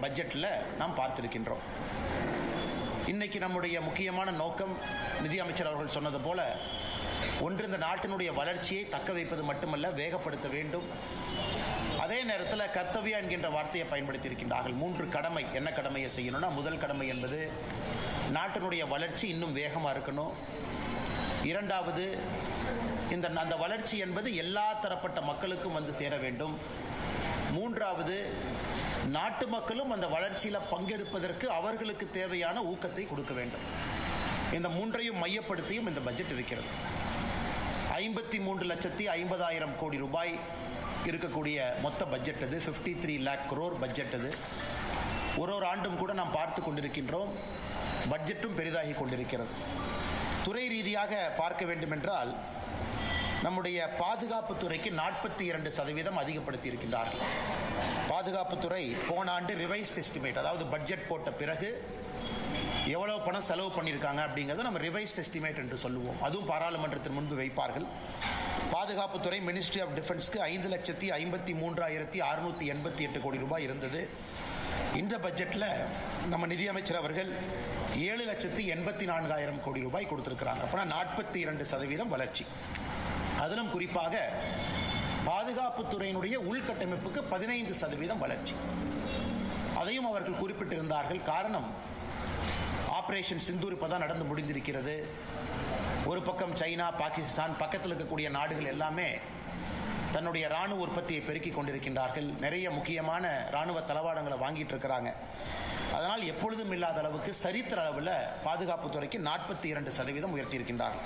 பட்ஜெட்டில் நாம் பார்த்திருக்கின்றோம். இன்னைக்கு நம்முடைய முக்கியமான நோக்கம் நிதியமைச்சர் அவர்கள் சொன்னது போல ஒன்று இந்த நாட்டினுடைய வளர்ச்சியை தக்க வைப்பது மட்டுமல்ல, வேகப்படுத்த வேண்டும். அதே நேரத்தில் கர்த்தவ்யா என்கின்ற வார்த்தையை பயன்படுத்தி இருக்கின்றார்கள். 3 கடமை. என்ன கடமையை செய்யணும்னா, முதல் கடமை என்பது நாட்டினுடைய வளர்ச்சி இன்னும் வேகமாக இருக்கணும். இரண்டாவது, அந்த வளர்ச்சி என்பது எல்லா தரப்பட்ட மக்களுக்கும் வந்து சேர வேண்டும். மூன்றாவது, நாட்டு மக்களும் அந்த வளர்ச்சியில் பங்கெடுப்பதற்கு அவர்களுக்கு தேவையான ஊக்கத்தை கொடுக்க வேண்டும். இந்த 3ஐயும் மையப்படுத்தியும் இந்த பட்ஜெட் இருக்கிறது. 53,50,000 கோடி ரூபாய் இருக்கக்கூடிய மொத்த பட்ஜெட் அது. 53 lakh crore பட்ஜெட் அது. ஒரு ஆண்டும் கூட நாம் பார்த்து கொண்டிருக்கின்றோம், பட்ஜெட்டும் பெரிதாகி கொண்டிருக்கிறது. துறை ரீதியாக பார்க்க வேண்டும் என்றால், நம்முடைய பாதுகாப்புத்துறைக்கு 42% அதிகப்படுத்தி இருக்கின்றார்கள். பாதுகாப்புத்துறை போன ஆண்டு ரிவைஸ்ட் எஸ்டிமேட், அதாவது பட்ஜெட் போட்ட பிறகு எவ்வளவு பணம் செலவு பண்ணியிருக்காங்க அப்படிங்கிறத நம்ம ரிவைஸ்ட் எஸ்டிமேட் என்று சொல்லுவோம். அதுவும் பாராளுமன்றத்தின் முன்பு வைப்பார்கள். பாதுகாப்புத்துறை மினிஸ்ட்ரி ஆஃப் டிஃபென்ஸ்க்கு 5,53,688 கோடி ரூபாய் இருந்தது. இந்த பட்ஜெட்டில் நம்ம நிதியமைச்சர் அவர்கள் 7,84,000 கோடி ரூபாய் கொடுத்திருக்கிறாங்க. அப்படின்னா 42% வளர்ச்சி. அதிலும் குறிப்பாக பாதுகாப்புத்துறையினுடைய உள்கட்டமைப்புக்கு 15% வளர்ச்சி. அதையும் அவர்கள் குறிப்பிட்டிருந்தார்கள். காரணம், ஆபரேஷன் சிந்தூர் இப்பதான் நடந்து முடிந்திருக்கிறது. ஒரு பக்கம் சைனா, பாகிஸ்தான், பக்கத்தில் இருக்கக்கூடிய நாடுகள் எல்லாமே தன்னுடைய ராணுவ உற்பத்தியை பெருக்கிக் கொண்டிருக்கின்றார்கள். நிறைய முக்கியமான ராணுவ தளவாடங்களை வாங்கிட்டு இருக்கிறாங்க. அதனால் எப்பொழுதும் இல்லாத அளவுக்கு சரித்திர அளவில் பாதுகாப்புத்துறைக்கு 42% உயர்த்தியிருக்கின்றார்கள்.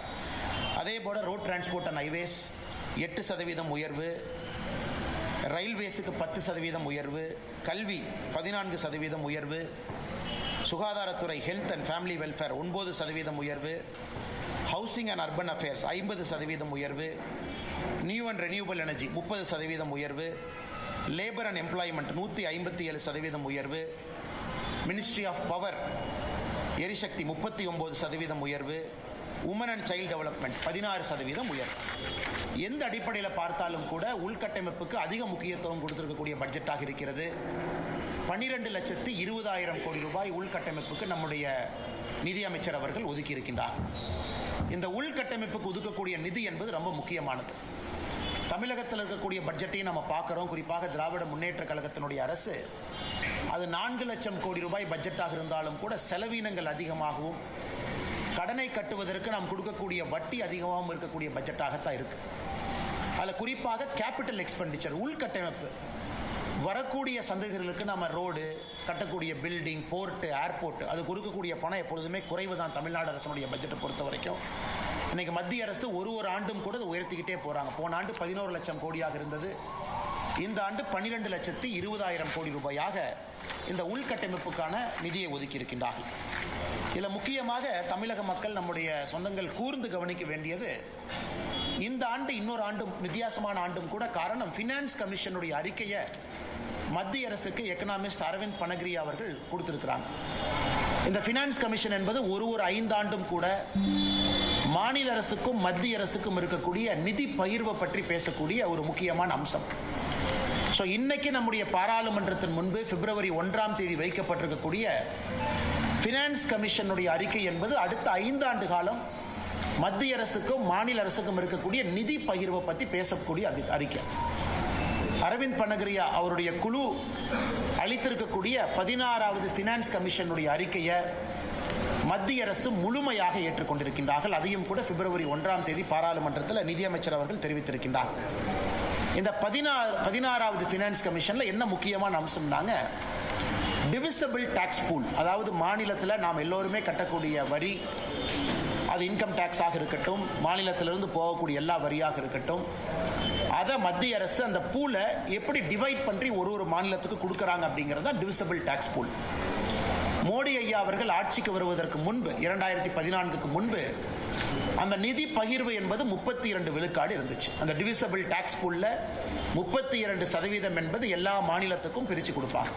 அதே போல ரோட் டிரான்ஸ்போர்ட் அண்ட் ஹைவேஸ் 8% உயர்வு, ரயில்வேஸுக்கு 10% உயர்வு, கல்வி 14% உயர்வு, சுகாதாரத்துறை ஹெல்த் அண்ட் ஃபேமிலி வெல்ஃபேர் 9% உயர்வு, ஹவுசிங் அண்ட் அர்பன் அஃபேர்ஸ் 50% உயர்வு, நியூ அண்ட் ரெனியூவபிள் எனர்ஜி 30% உயர்வு, லேபர் அண்ட் எம்ப்ளாய்மெண்ட் 157% உயர்வு, மினிஸ்ட்ரி ஆஃப் பவர் எரிசக்தி 39% உயர்வு, உமன் அண்ட் சைல்டு டெவலப்மெண்ட் 16% உயர்வு. எந்த அடிப்படையில் பார்த்தாலும் கூட உள்கட்டமைப்புக்கு அதிக முக்கியத்துவம் கொடுத்திருக்கக்கூடிய பட்ஜெட்டாக இருக்கிறது. 12,20,000 கோடி ரூபாய் உள்கட்டமைப்புக்கு நம்முடைய நிதியமைச்சர் அவர்கள் ஒதுக்கி இருக்கின்றார். இந்த உள்கட்டமைப்புக்கு ஒதுக்கக்கூடிய நிதி என்பது ரொம்ப முக்கியமானது. தமிழகத்தில் இருக்கக்கூடிய பட்ஜெட்டையும் நம்ம பார்க்கிறோம். குறிப்பாக திராவிட முன்னேற்ற கழகத்தினுடைய அரசு அது 4 லட்சம் கோடி ரூபாய் பட்ஜெட்டாக இருந்தாலும் கூட செலவினங்கள் அதிகமாகவும், கடனை கட்டுவதற்கு நாம் கொடுக்கக்கூடிய வட்டி அதிகமாகவும் இருக்கக்கூடிய பட்ஜெட்டாகத்தான் இருக்கு. அதில் குறிப்பாக கேபிட்டல் எக்ஸ்பெண்டிச்சர், உள்கட்டமைப்பு, வரக்கூடிய சந்ததிகளுக்கு நம்ம ரோடு கட்டக்கூடிய, பில்டிங், போர்ட்டு, ஏர்போர்ட், அது கொடுக்கக்கூடிய பணம் எப்பொழுதுமே குறைவு தான் தமிழ்நாடு அரசுடைய பட்ஜெட்டை பொறுத்த வரைக்கும். இன்னைக்கு மத்திய அரசு ஒரு ஆண்டும் கூட உயர்த்திக்கிட்டே போறாங்க. போன ஆண்டு 11 லட்சம் கோடியாக இருந்தது. இந்த ஆண்டு 12,20,000 கோடி ரூபாயாக இந்த உள்கட்டமைப்புக்கான நிதியை ஒதுக்கி இருக்கின்றார்கள். இதில் முக்கியமாக தமிழக மக்கள், நம்முடைய சொந்தங்கள் கூர்ந்து கவனிக்க வேண்டியது, இந்த ஆண்டு இன்னொரு ஆண்டும் வித்தியாசமான ஆண்டும் கூட. காரணம், ஃபினான்ஸ் கமிஷனுடைய அறிக்கையை மத்திய அரசுக்கு எக்கனாமிஸ்ட் அரவிந்த் பனகிரியா அவர்கள் கொடுத்திருக்கிறாங்க. இந்த ஃபினான்ஸ் கமிஷன் என்பது ஒரு 5 ஆண்டும் கூட மாநில அரசுக்கும் மத்திய அரசுக்கும் இருக்கக்கூடிய நிதி பகிர்வை பற்றி பேசக்கூடிய ஒரு முக்கியமான அம்சம். ஸோ இன்னைக்கு நம்முடைய பாராளுமன்றத்தின் முன்பு பிப்ரவரி 1ஆம் தேதி வைக்கப்பட்டிருக்கக்கூடிய ஃபினான்ஸ் கமிஷனுடைய அறிக்கை என்பது அடுத்த 5 ஆண்டு காலம் மத்திய அரசுக்கும் மாநில அரசுக்கும் இருக்கக்கூடிய நிதி பகிர்வை பற்றி பேசக்கூடிய அறிக்கை. அரவிந்த் பனகிரியா அவருடைய குழு அளித்திருக்கக்கூடிய 16வது ஃபினான்ஸ் கமிஷனுடைய அறிக்கையை மத்திய அரசு முழுமையாக ஏற்றுக்கொண்டிருக்கின்றார்கள். அதையும் கூட பிப்ரவரி 1ஆம் தேதி பாராளுமன்றத்தில் நிதியமைச்சர் அவர்கள் தெரிவித்திருக்கின்றார். இந்த 16வது ஃபினான்ஸ் கமிஷன்ல என்ன முக்கியமான அம்சம்னாங்க, டிவிசிபிள் டாக்ஸ் பூல், அதாவது மாநிலத்தில் நாம் எல்லோருமே கட்டக்கூடிய வரி, அது இன்கம் டாக்ஸாக இருக்கட்டும், மாநிலத்திலிருந்து போகக்கூடிய எல்லா வரியாக இருக்கட்டும், அதை மத்திய அரசு அந்த பூலை எப்படி டிவைட் பண்ணி ஒரு மாநிலத்துக்கு கொடுக்கறாங்க அப்படிங்கிறது டிவிசிபிள் டாக்ஸ் பூல். மோடி ஐயா அவர்கள் ஆட்சிக்கு வருவதற்கு முன்பு 2014க்கு முன்பு அந்த நிதி பகிர்வு என்பது 32 விழுக்காடு இருந்துச்சு. அந்த டிவிசிபிள் டாக்ஸ் பூல்ல 32% என்பது எல்லா மாநிலத்துக்கும் பிரித்து கொடுப்பாங்க.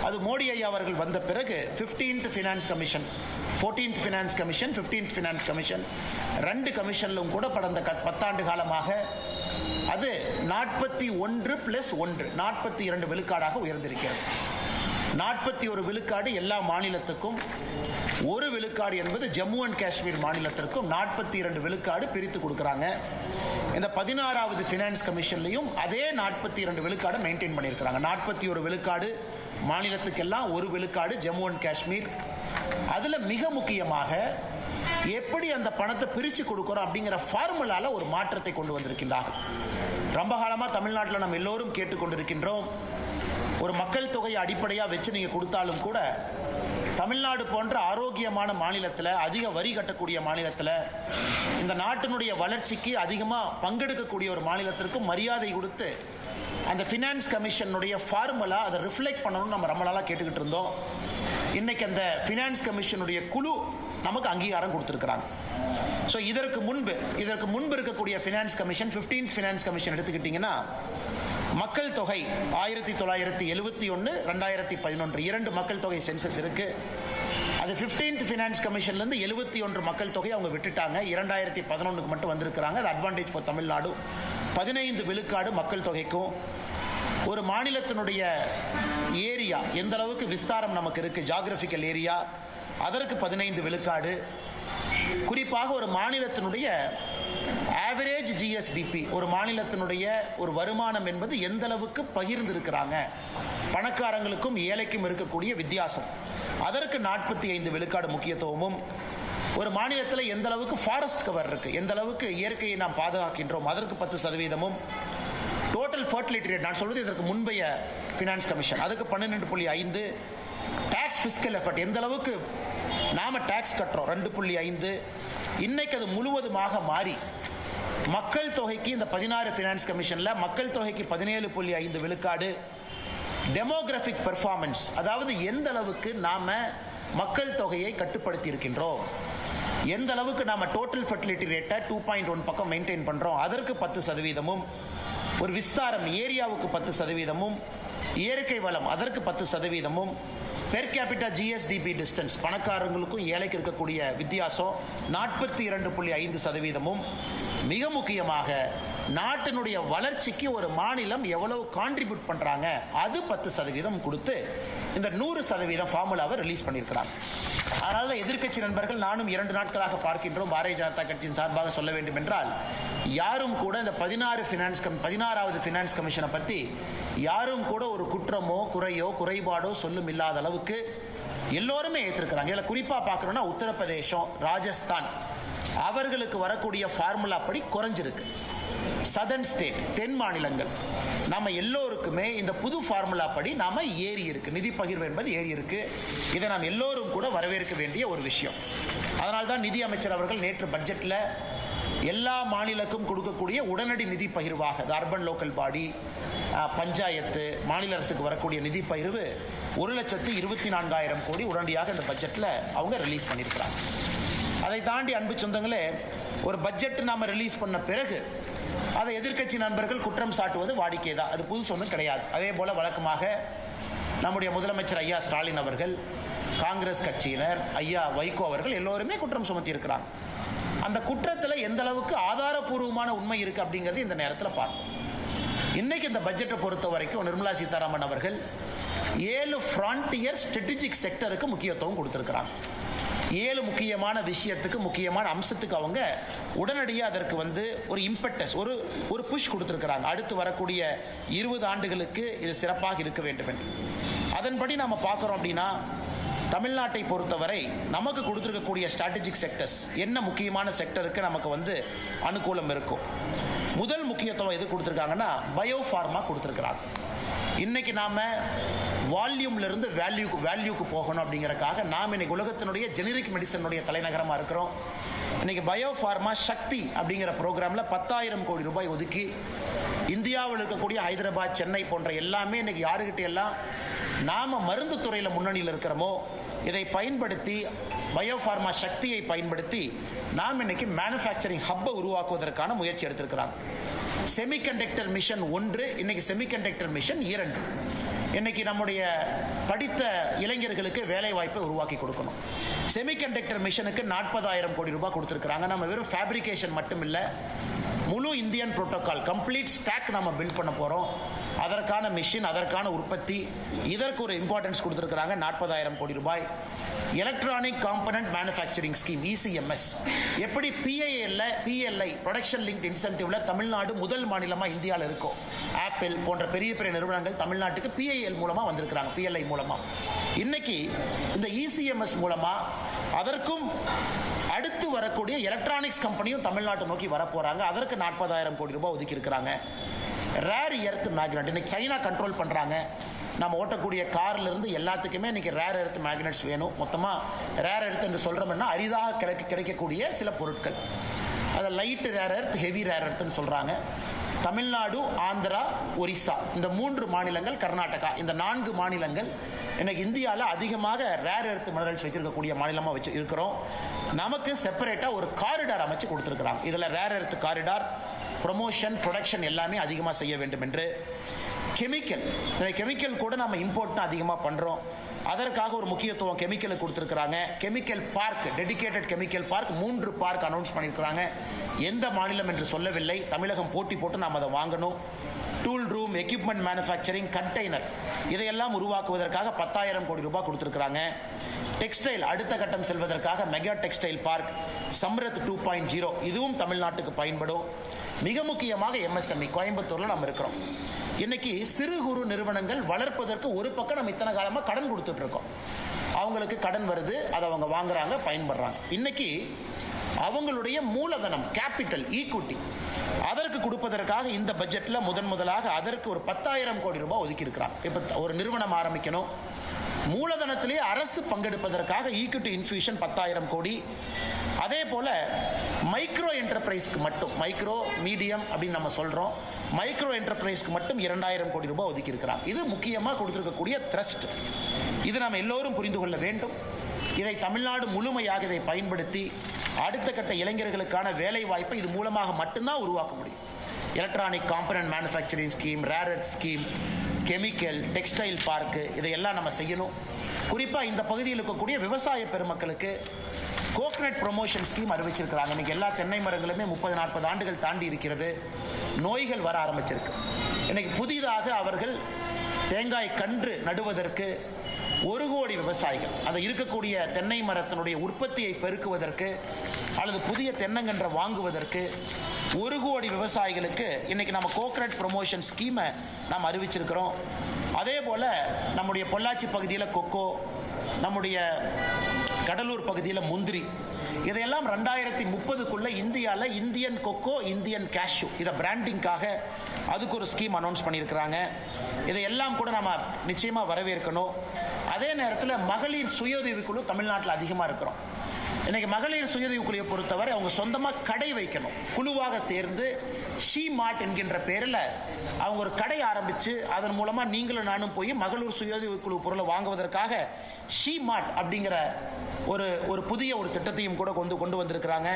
அது மோடி ஐயா அவர்கள் வந்த பிறகு 15th finance commission, 14th finance commission, 15th finance commission, 2 கமிஷன்லும் கூட கடந்த 10 ஆண்டு காலமாக அது 41+1 42 விழுக்காடாக உயர்ந்திருக்கிறது. 41 விழுக்காடு எல்லா மாநிலத்துக்கும், 1 விழுக்காடு என்பது ஜம்மு அண்ட் காஷ்மீர் மாநிலத்திற்கும் 42 விழுக்காடு பிரித்து கொடுக்குறாங்க. இந்த 16வது ஃபினான்ஸ் கமிஷன்லையும் அதே 42 விழுக்காடு மெயின்டைன் பண்ணியிருக்கிறாங்க. 41 விழுக்காடு மாநிலத்துக்கெல்லாம், 1 விழுக்காடு ஜம்மு அண்ட் காஷ்மீர். அதில் மிக முக்கியமாக எப்படி அந்த பணத்தை பிரித்து கொடுக்குறோம் அப்படிங்கிற ஃபார்முலால ஒரு மாற்றத்தை கொண்டு வந்திருக்கின்றார்கள். ரொம்ப காலமாக தமிழ்நாட்டில் நம்ம எல்லோரும் கேட்டுக்கொண்டிருக்கின்றோம், ஒரு மக்கள் தொகையை அடிப்படையாக வச்சு நீங்கள் கொடுத்தாலும் கூட தமிழ்நாடு போன்ற ஆரோக்கியமான மாநிலத்தில், அதிக வரி கட்டக்கூடிய மாநிலத்தில், இந்த நாட்டினுடைய வளர்ச்சிக்கு அதிகமாக பங்கெடுக்கக்கூடிய ஒரு மாநிலத்திற்கும் மரியாதை கொடுத்து அந்த ஃபினான்ஸ் கமிஷனுடைய ஃபார்முலா அதை ரிஃப்ளெக்ட் பண்ணணும்னு நம்ம ரொம்ப நாளாக கேட்டுக்கிட்டு இருந்தோம். இன்னைக்கு அந்த ஃபினான்ஸ் கமிஷனுடைய குழு நமக்கு அங்கீகாரம் கொடுத்துருக்குறாங்க. ஸோ இதற்கு முன்பு இருக்கக்கூடிய finance commission, 15th finance commission எடுத்துக்கிட்டிங்கன்னா, மக்கள் தொகை 1971, 2011 2 மக்கள் தொகை சென்சஸ் இருக்கு. அது 15th ஃபினான்ஸ் கமிஷன்லேருந்து 71 மக்கள் தொகை அவங்க விட்டுட்டாங்க. 2011க்கு மட்டும் வந்திருக்கிறாங்க. அது அட்வான்டேஜ் ஃபார் தமிழ்நாடு. 15 விழுக்காடு மக்கள் தொகைக்கும், ஒரு மாநிலத்தினுடைய ஏரியா எந்த அளவுக்கு விஸ்தாரம் நமக்கு இருக்கு, ஜியோகிராபிக்கல் ஏரியா, அதற்கு 15 விழுக்காடு. குறிப்பாக ஒரு மாநிலத்தினுடைய ஆவரேஜ் ஜிஎஸ்டிபி, ஒரு மாநிலத்தினுடைய ஒரு வருமானம் என்பது எந்த அளவுக்கு பகிர்ந்து இருக்கிறாங்க, பணக்காரங்களுக்கும் ஏழைக்கும் இருக்கக்கூடிய வித்தியாசம், அதற்கு 45 விழுக்காடு முக்கியத்துவமும், ஒரு மாநிலத்தில் எந்த அளவுக்கு ஃபாரஸ்ட் கவர் இருக்கு, எந்த அளவுக்கு இயற்கையை நாம் பாதுகாக்கின்றோம், அதற்கு 10%, டோட்டல் ஃபர்டிலிட்டி ரேட், நான் சொல்வது இதற்கு முன்பைய ஃபினான்ஸ் கமிஷன், அதுக்கு 12.5, டாக்ஸ் ஃபிஸ்கல் எஃபர்ட், எந்த அளவுக்கு நாம டாக்ஸ் கட்டுறோம் 2.5. இன்னைக்கு அது முழுவதுமாக மாறி மக்கள் தொகைக்கு இந்த 16 ஃபினான்ஸ் கமிஷன்ல மக்கள் தொகைக்கு 17.5 விழுக்காடு. டெமோகிராபிக் பெர்ஃபார்மன்ஸ், அதாவது எந்த அளவுக்கு நாம மக்கள் தொகையை கட்டுப்படுத்தி இருக்கின்றோம், எந்த அளவுக்கு நாம டோட்டல் ஃபர்டிலிட்டி ரேட்டை 2.1 பக்கம் மெயின்டைன் பண்றோம், அதற்கு 10%, ஒரு விஸ்தாரம் ஏரியாவுக்கு 10%, இயற்கை வளம் அதற்கு 10%, பெர் கேபிட்டா ஜிஎஸ்டிபி டிஸ்டன்ஸ், பணக்காரங்களுக்கும் ஏழைக்கு இருக்கக்கூடிய வித்தியாசம் 42.5%. மிக முக்கியமாக நாட்டினுடைய வளர்ச்சிக்கு ஒரு மாநிலம் எவ்வளவு கான்ட்ரிபியூட் பண்றாங்க, அது 10% கொடுத்து இந்த 100% ஃபார்முலாவை ரிலீஸ் பண்ணியிருக்கிறாங்க. அதனால எதிர்க்கட்சி நண்பர்கள், நானும் 2 நாட்களாக பார்க்கின்றோம், பாரதிய ஜனதா கட்சியின் சார்பாக சொல்ல வேண்டும் என்றால், யாரும் கூட இந்த 16வது ஃபினான்ஸ் கமிஷனை பற்றி யாரும் கூட ஒரு குற்றமோ குறையோ குறைபாடோ சொல்லும் இல்லாத அளவுக்கு எல்லோருமே ஏற்றிருக்கிறாங்க. இதில் குறிப்பாக பார்க்கணும்னா உத்தரப்பிரதேசம், ராஜஸ்தான், அவர்களுக்கு வரக்கூடிய ஃபார்முலா படி குறைஞ்சிருக்கு. சதர்ன் ஸ்டேட், தென் மாநிலங்கள், நாம எல்லோருக்குமே இந்த புது ஃபார்முலா படி நாம ஏறி இருக்கு, நிதி பகிர்வு என்பது ஏறி இருக்கு. இதை நாம் எல்லோரும் கூட வரவேற்க வேண்டிய ஒரு விஷயம். அதனால்தான் நிதி அமைச்சர் அவர்கள் நேற்று பட்ஜெட்ல எல்லா மாநிலக்கும் கொடுக்கக்கூடிய உடனடி நிதி பகிர்வாக, அர்பன் லோக்கல் பாடி, பஞ்சாயத்து, மாநில அரசுக்கு வரக்கூடிய நிதி பகிர்வு 1,24,000 கோடி உடனடியாக இந்த பட்ஜெட்ல அவங்க ரிலீஸ் பண்ணியிருக்கிறாங்க. அதை தாண்டி அன்பு சொந்தங்களே, ஒரு பட்ஜெட் நாம ரிலீஸ் பண்ண பிறகு அதை எதிர்க்கட்சி நண்பர்கள் குற்றம் சாட்டுவது வாடிக்கை தான், அது புதுசு ஒன்றும் கிடையாது. அதே போல வழக்கமாக நம்முடைய முதலமைச்சர் ஐயா ஸ்டாலின் அவர்கள், காங்கிரஸ் கட்சியினர், ஐயா வைகோ அவர்கள் எல்லோருமே குற்றம் சுமத்தி இருக்கிறாங்க. அந்த குற்றத்தில் எந்த அளவுக்கு ஆதாரபூர்வமான உண்மை இருக்கு அப்படிங்கிறது இந்த நேரத்தில் பார்ப்போம். இன்னைக்கு இந்த பட்ஜெட்டை பொறுத்த வரைக்கும் நிர்மலா சீதாராமன் அவர்கள் 7 ஃப்ரான்டியர் ஸ்ட்ராட்டஜிக் செக்டருக்கு முக்கியத்துவம் கொடுத்திருக்கிறாங்க. 7 முக்கியமான விஷயத்துக்கு, முக்கியமான அம்சத்துக்கு அவங்க உடனடியாக அதற்கு ஒரு இம்பெட்டஸ், ஒரு புஷ் கொடுத்திருக்கிறாங்க. அடுத்து வரக்கூடிய 20 ஆண்டுகளுக்கு இது சிறப்பாக இருக்க வேண்டும் என்று. அதன்படி நாம பார்க்கிறோம் அப்படின்னா, தமிழ்நாட்டை பொறுத்தவரை நமக்கு கொடுத்திருக்கக்கூடிய ஸ்ட்ராட்டஜிக் செக்டர்ஸ் என்ன, முக்கியமான செக்டருக்கு நமக்கு அனுகூலம் இருக்கும். முதல் முக்கியத்துவம் எது கொடுத்திருக்காங்கன்னா, பயோ ஃபார்மா கொடுத்திருக்கிறாங்க. இன்னைக்கு நாம வால்யூம்ல இருந்து வேல்யூக்கு போகணும் அப்படிங்கறக்காக நாம் இன்னைக்கு உலகத்தினுடைய ஜெனரிக் மெடிசனுடைய தலைநகரமா இருக்கிறோம். இன்னைக்கு பயோ ஃபார்மா சக்தி அப்படிங்கிற ப்ரோக்ராம்ல 10,000 கோடி ரூபாய் ஒதுக்கி இந்தியாவில் இருக்கக்கூடிய ஹைதராபாத், சென்னை போன்ற எல்லாமே இன்னைக்கு யாருக்கிட்ட எல்லாம் நாம மருந்து துறையில முன்னணியில் இருக்கிறோமோ இதை பயன்படுத்தி, பயோ ஃபார்மா சக்தியை பயன்படுத்தி நாம் இன்னைக்கு மேனுஃபேக்சரிங் ஹப்பை உருவாக்குவதற்கான முயற்சி எடுத்திருக்கிறாங்க. செமிகண்டக்டர் மிஷன் 1, இன்னைக்கு செமிகண்டக்டர் மிஷன் 2. இன்னைக்கு நம்முடைய படித்த இளைஞர்களுக்கு வேலை வாய்ப்பை உருவாக்கி கொடுக்கணும். செமிகண்டக்டர் மிஷனுக்கு 40,000 கோடி ரூபாய் கொடுத்திருக்கிறாங்க. நம்ம வெறும் ஃபேப்ரிகேஷன் மட்டும் இல்ல, முழு இந்தியன் புரோட்டோகால், கம்ப்ளீட் ஸ்டாக் நாம பில்ட் பண்ண போறோம். அதற்கான மிஷின், அதற்கான உற்பத்தி, இதற்கு ஒரு இம்பார்ட்டன்ஸ் கொடுத்திருக்கிறாங்க. 40,000 கோடி ரூபாய். Electronic component manufacturing scheme இசிஎம்எஸ். எப்படி பிஎல்ஐ ப்ரொடக்ஷன் லிங்க்ட் இன்சென்டிவ்ல தமிழ்நாடு முதல் மாநிலமா இந்தியாவில் இருக்கும். ஆப்பிள் போன்ற பெரிய பெரிய நிறுவனங்கள் தமிழ்நாட்டுக்கு பிஐஎல் மூலமா வந்திருக்கிறாங்க, பிஎல்ஐ மூலமா. இன்னைக்கு இந்த இசிஎம்எஸ் மூலமா அதற்கும் அடுத்து வரக்கூடிய எலக்ட்ரானிக்ஸ் கம்பெனியும் தமிழ்நாட்டை நோக்கி வரப்போறாங்க. அதற்கு 40,000 கோடி ரூபாய் ஒதுக்கி இருக்கிறாங்க. ரேர் எர்த் மேக்னெட் இன்னைக்கு சைனா கண்ட்ரோல் பண்றாங்க. நம்ம ஓட்டக்கூடிய கார்ல இருந்து எல்லாத்துக்குமே இன்னைக்கு ரேர் எர்த் மேக்னெட்ஸ் வேணும். மொத்தமா ரேர் எர்த் என்று சொல்றோம்னா அரிதாக கிடைக்கக்கூடிய சில பொருட்கள். அதை light rare earth, heavy rare எர்த்னு சொல்றாங்க. தமிழ்நாடு, ஆந்திரா, ஒரிசா இந்த 3 மாநிலங்கள், கர்நாடகா இந்த 4 மாநிலங்கள் இன்னைக்கு இந்தியாவில் அதிகமாக ரேர் எர்த் மினரல்ஸ் வச்சிருக்கக்கூடிய மாநிலமாக வச்சு இருக்கிறோம். நமக்கு செப்பரேட்டா ஒரு காரிடார் அமைச்சு கொடுத்துருக்கிறாங்க. இதில் rare earth corridor, promotion, production எல்லாமே அதிகமாக செய்ய வேண்டும் என்று. கெமிக்கல் கூட நம்ம இம்போர்ட் தான் அதிகமாக பண்றோம். அதற்காக ஒரு முக்கியத்துவம் கெமிக்கலுக்கு கொடுத்திருக்கிறாங்க. Chemical park, dedicated chemical park 3 park announce பண்ணியிருக்கிறாங்க. எந்த மாநிலம் என்று சொல்லவில்லை. தமிழகம் போட்டி போட்டு நாம் அதை வாங்கணும். Tool room, equipment manufacturing, container இதையெல்லாம் உருவாக்குவதற்காக 10,000 கோடி ரூபாய் கொடுத்திருக்கிறாங்க. டெக்ஸ்டைல் அடுத்த கட்டம் செல்வதற்காக மெகா டெக்ஸ்டைல் பார்க், சம்ரத் 2.0 இதுவும் தமிழ்நாட்டுக்கு பயன்படும். மிக முக்கியமாக எம்எஸ்எம்இ கோயம்புத்தூர்ல நம்ம இருக்கிறோம். இன்னைக்கு சிறு குறு நிறுவனங்கள் வளர்ப்பதற்கு ஒரு பக்கம் நம்ம இத்தனை காலமா கடன் கொடுத்துட்டு இருக்கோம். அவங்களுக்கு கடன் வருது, அதை அவங்க வாங்குறாங்க, பயன்படுறாங்க. இன்னைக்கு அவங்களுடைய மூலதனம், கேபிட்டல், ஈக்விட்டி அதற்கு கொடுப்பதற்காக இந்த பட்ஜெட்ல முதலாக அதற்கு ஒரு 10,000 கோடி ரூபாய் ஒதுக்கி இருக்கிறாங்க. இப்ப ஒரு நிறுவனம் ஆரம்பிக்கணும், மூலதனத்திலே அரசு பங்கெடுப்பதற்காக ஈக்விட்டி இன்ஃபியூஷன் 10,000 கோடி. அதே போல மைக்ரோ என்டர்பிரைஸ்க்கு மட்டும், மைக்ரோ மீடியம் அப்படின்னு நம்ம சொல்றோம், மைக்ரோ என்டர்பிரைஸ்க்கு மட்டும் 2,000 கோடி ரூபாய் ஒதுக்கி இருக்கிறார். இது முக்கியமா கொடுத்திருக்கக்கூடிய த்ரஸ்ட். இது நாம் எல்லோரும் புரிந்து கொள்ள வேண்டும். இதை தமிழ்நாடு முழுமையாக இதை பயன்படுத்தி அடுத்த கட்ட இளைஞர்களுக்கான வேலை வாய்ப்பை இது மூலமாக மட்டும்தான் உருவாக்க முடியும். Electronic component manufacturing scheme, rare earth scheme, chemical, textile park இதையெல்லாம் நம்ம செய்யணும். குறிப்பாக இந்த பகுதியில் இருக்கக்கூடிய விவசாய பெருமக்களுக்கு கோகனட் ப்ரொமோஷன் ஸ்கீம் அறிவிச்சிருக்கிறாங்க. இன்னைக்கு எல்லா தென்னை மரங்களுமே 30-40 ஆண்டுகள் தாண்டி இருக்கிறது. நோய்கள் வர ஆரம்பிச்சிருக்கு. இன்னைக்கு புதிதாக அவர்கள் தேங்காய் கன்று நடுவதற்கு 1 கோடி விவசாயிகள் அந்த இருக்கக்கூடிய தென்னை மரத்தினுடைய உற்பத்தியை பெருக்குவதற்கு அல்லது புதிய தென்னங்கன்றை வாங்குவதற்கு 1 கோடி விவசாயிகளுக்கு இன்னைக்கு நம்ம கோகனட் ப்ரொமோஷன் ஸ்கீமை நாம் அறிவிச்சிருக்கிறோம். அதே போல நம்முடைய பொள்ளாச்சி பகுதியில் கொக்கோ, நம்முடைய கடலூர் பகுதியில் முந்திரி, இதையெல்லாம் 2030க்குள்ள இந்தியாவில் இந்தியன் கொக்கோ, இந்தியன் கேஷ்யூ இதை பிராண்டிங்காக அதுக்கு ஒரு ஸ்கீம் அனௌன்ஸ் பண்ணியிருக்கிறாங்க. இதையெல்லாம் கூட நம்ம நிச்சயமா வரவேற்கணும். அதே நேரத்தில் மகளிர் சுயஉதவி குழு தமிழ்நாட்டில் அதிகமாக இருக்கிறோம். இன்னைக்கு மகளிர் சுயஉதவி குழுவை பொறுத்தவரை அவங்க சொந்தமாக கடை வைக்கணும். குழுவாக சேர்ந்து ஷீ மார்ட் என்கின்ற பேரில் அவங்க ஒரு கடை ஆரம்பித்து அதன் மூலமாக நீங்களும் நானும் போய் மகளிர் சுயஉதவி குழு பொருளை வாங்குவதற்காக ஷீ மார்ட் அப்படிங்கிற ஒரு புதிய ஒரு திட்டத்தையும் கூட கொண்டு வந்திருக்கிறாங்க.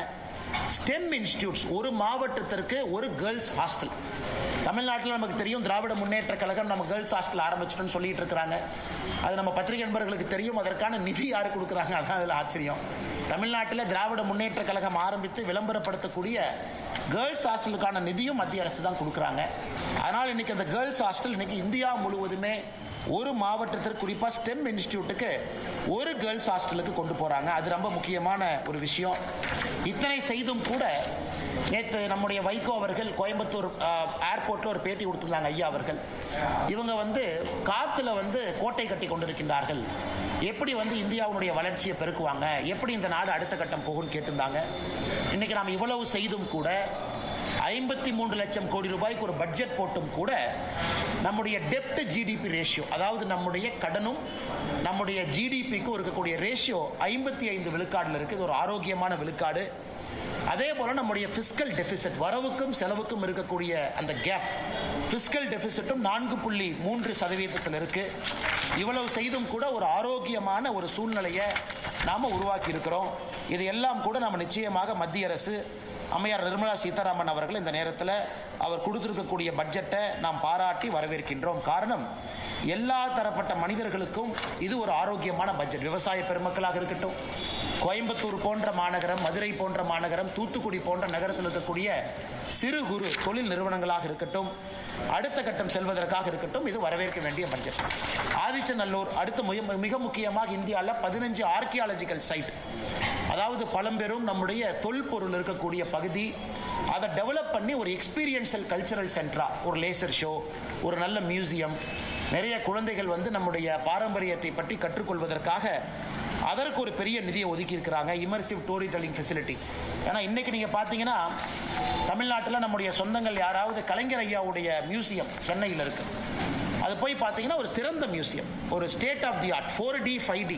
ஸ்டெம் இன்ஸ்டிடியூட்ஸ், ஒரு மாவட்டத்திற்கு ஒரு கேர்ள்ஸ் ஹாஸ்டல். தமிழ்நாட்டில் நமக்கு தெரியும், திராவிட முன்னேற்ற கழகம் நம்ம கேர்ள்ஸ் ஹாஸ்டல் ஆரம்பிச்சிட்டோம்னு சொல்லிட்டு இருக்கிறாங்க. அது நம்ம பத்திரிகை நண்பர்களுக்கு தெரியும். அதற்கான நிதி யாரு கொடுக்குறாங்க, அதான் அதில் ஆச்சரியம். தமிழ்நாட்டில் திராவிட முன்னேற்ற கழகம் ஆரம்பித்து விளம்பரப்படுத்தக்கூடிய கேர்ள்ஸ் ஹாஸ்டலுக்கான நிதியும் மத்திய அரசு தான் கொடுக்குறாங்க. அதனால் இன்னைக்கு அந்த கேர்ள்ஸ் ஹாஸ்டல் இன்னைக்கு இந்தியா முழுவதுமே ஒரு மாவட்டத்திற்கு, குறிப்பாக ஸ்டெம் இன்ஸ்டிடியூட்டுக்கு ஒரு கேர்ள்ஸ் ஹாஸ்டலுக்கு கொண்டு போறாங்க. அது ரொம்ப முக்கியமான ஒரு விஷயம். இத்தனை செய்தும் கூட நேற்று நம்முடைய வைகோ அவர்கள் கோயம்புத்தூர் ஏர்போர்ட்ல ஒரு பேட்டி கொடுத்திருந்தாங்க. ஐயா அவர்கள் இவங்க காத்துல கோட்டை கட்டி கொண்டிருக்கின்றார்கள், எப்படி இந்தியாவுடைய வளர்ச்சியை பெருக்குவாங்க, எப்படி இந்த நாடு அடுத்த கட்டம் போகும்னு கேட்டிருந்தாங்க. இன்னைக்கு நாம் இவ்வளவு செய்தும் கூட 53 லட்சம் கோடி ரூபாய்க்கு ஒரு பட்ஜெட் போட்டும் கூட நம்முடைய டெப்ட் ஜிடிபி ரேஷியோ, அதாவது நம்முடைய கடனும் நம்முடைய ஜிடிபிக்கு இருக்கக்கூடிய ரேஷியோ 55 விழுக்காடுல இருக்கு. இது ஒரு ஆரோக்கியமான விழுக்காடு. அதே போல நம்முடைய பிஸ்கல் டெபிசிட், வரவுக்கும் செலவுக்கும் இருக்கக்கூடிய அந்த கேப், பிஸ்கல் டெபிசிட்டும் 4.3% இருக்கு. இவ்வளவு செய்தும் கூட ஒரு ஆரோக்கியமான ஒரு சூழ்நிலையை நாம உருவாக்கி இருக்கிறோம். இது எல்லாம் கூட நம்ம நிச்சயமாக மத்திய அரசு, அம்மையார் நிர்மலா சீதாராமன் அவர்கள் இந்த நேரத்தில் அவர் கொடுத்திருக்கக்கூடிய பட்ஜெட்டை நாம் பாராட்டி வரவேற்கின்றோம். காரணம், எல்லா தரப்பட்ட மனிதர்களுக்கும் இது ஒரு ஆரோக்கியமான பட்ஜெட். விவசாய பெருமக்களாக இருக்கட்டும், கோயம்புத்தூர் போன்ற மாநகரம், மதுரை போன்ற மாநகரம், தூத்துக்குடி போன்ற நகரத்தில் இருக்கக்கூடிய சிறு குறு தொழில் நிறுவனங்களாக இருக்கட்டும், அடுத்த கட்டம் செல்வதற்காக இருக்கட்டும், இது வரவேற்க வேண்டிய பட்ஜெட். ஆதிச்சநல்லூர் அடுத்து மிக முக்கியமாக இந்தியாவில் 15 ஆர்கியாலஜிக்கல் சைட், அதாவது பழம்பெரும் நம்முடைய தொல்பொருள் இருக்கக்கூடிய பகுதி, அதை டெவலப் பண்ணி ஒரு எக்ஸ்பீரியன்ஷியல் கல்ச்சரல் சென்டரா, ஒரு லேசர் ஷோ, ஒரு நல்ல மியூசியம், நிறைய குழந்தைகள் வந்து நம்முடைய பாரம்பரியத்தை பற்றி கற்றுக்கொள்வதற்காக அதற்கு ஒரு பெரிய நிதியை ஒதுக்கி இருக்கிறாங்க. Immersive story telling facility. ஏன்னா இன்னைக்கு நீங்கள் பார்த்தீங்கன்னா தமிழ்நாட்டில் நம்முடைய சொந்தங்கள் யாராவது கலைஞர் ஐயாவுடைய மியூசியம் சென்னையில் இருக்கு, அது போய் பார்த்தீங்கன்னா ஒரு சிறந்த மியூசியம், ஒரு state of the art, 4D 5D.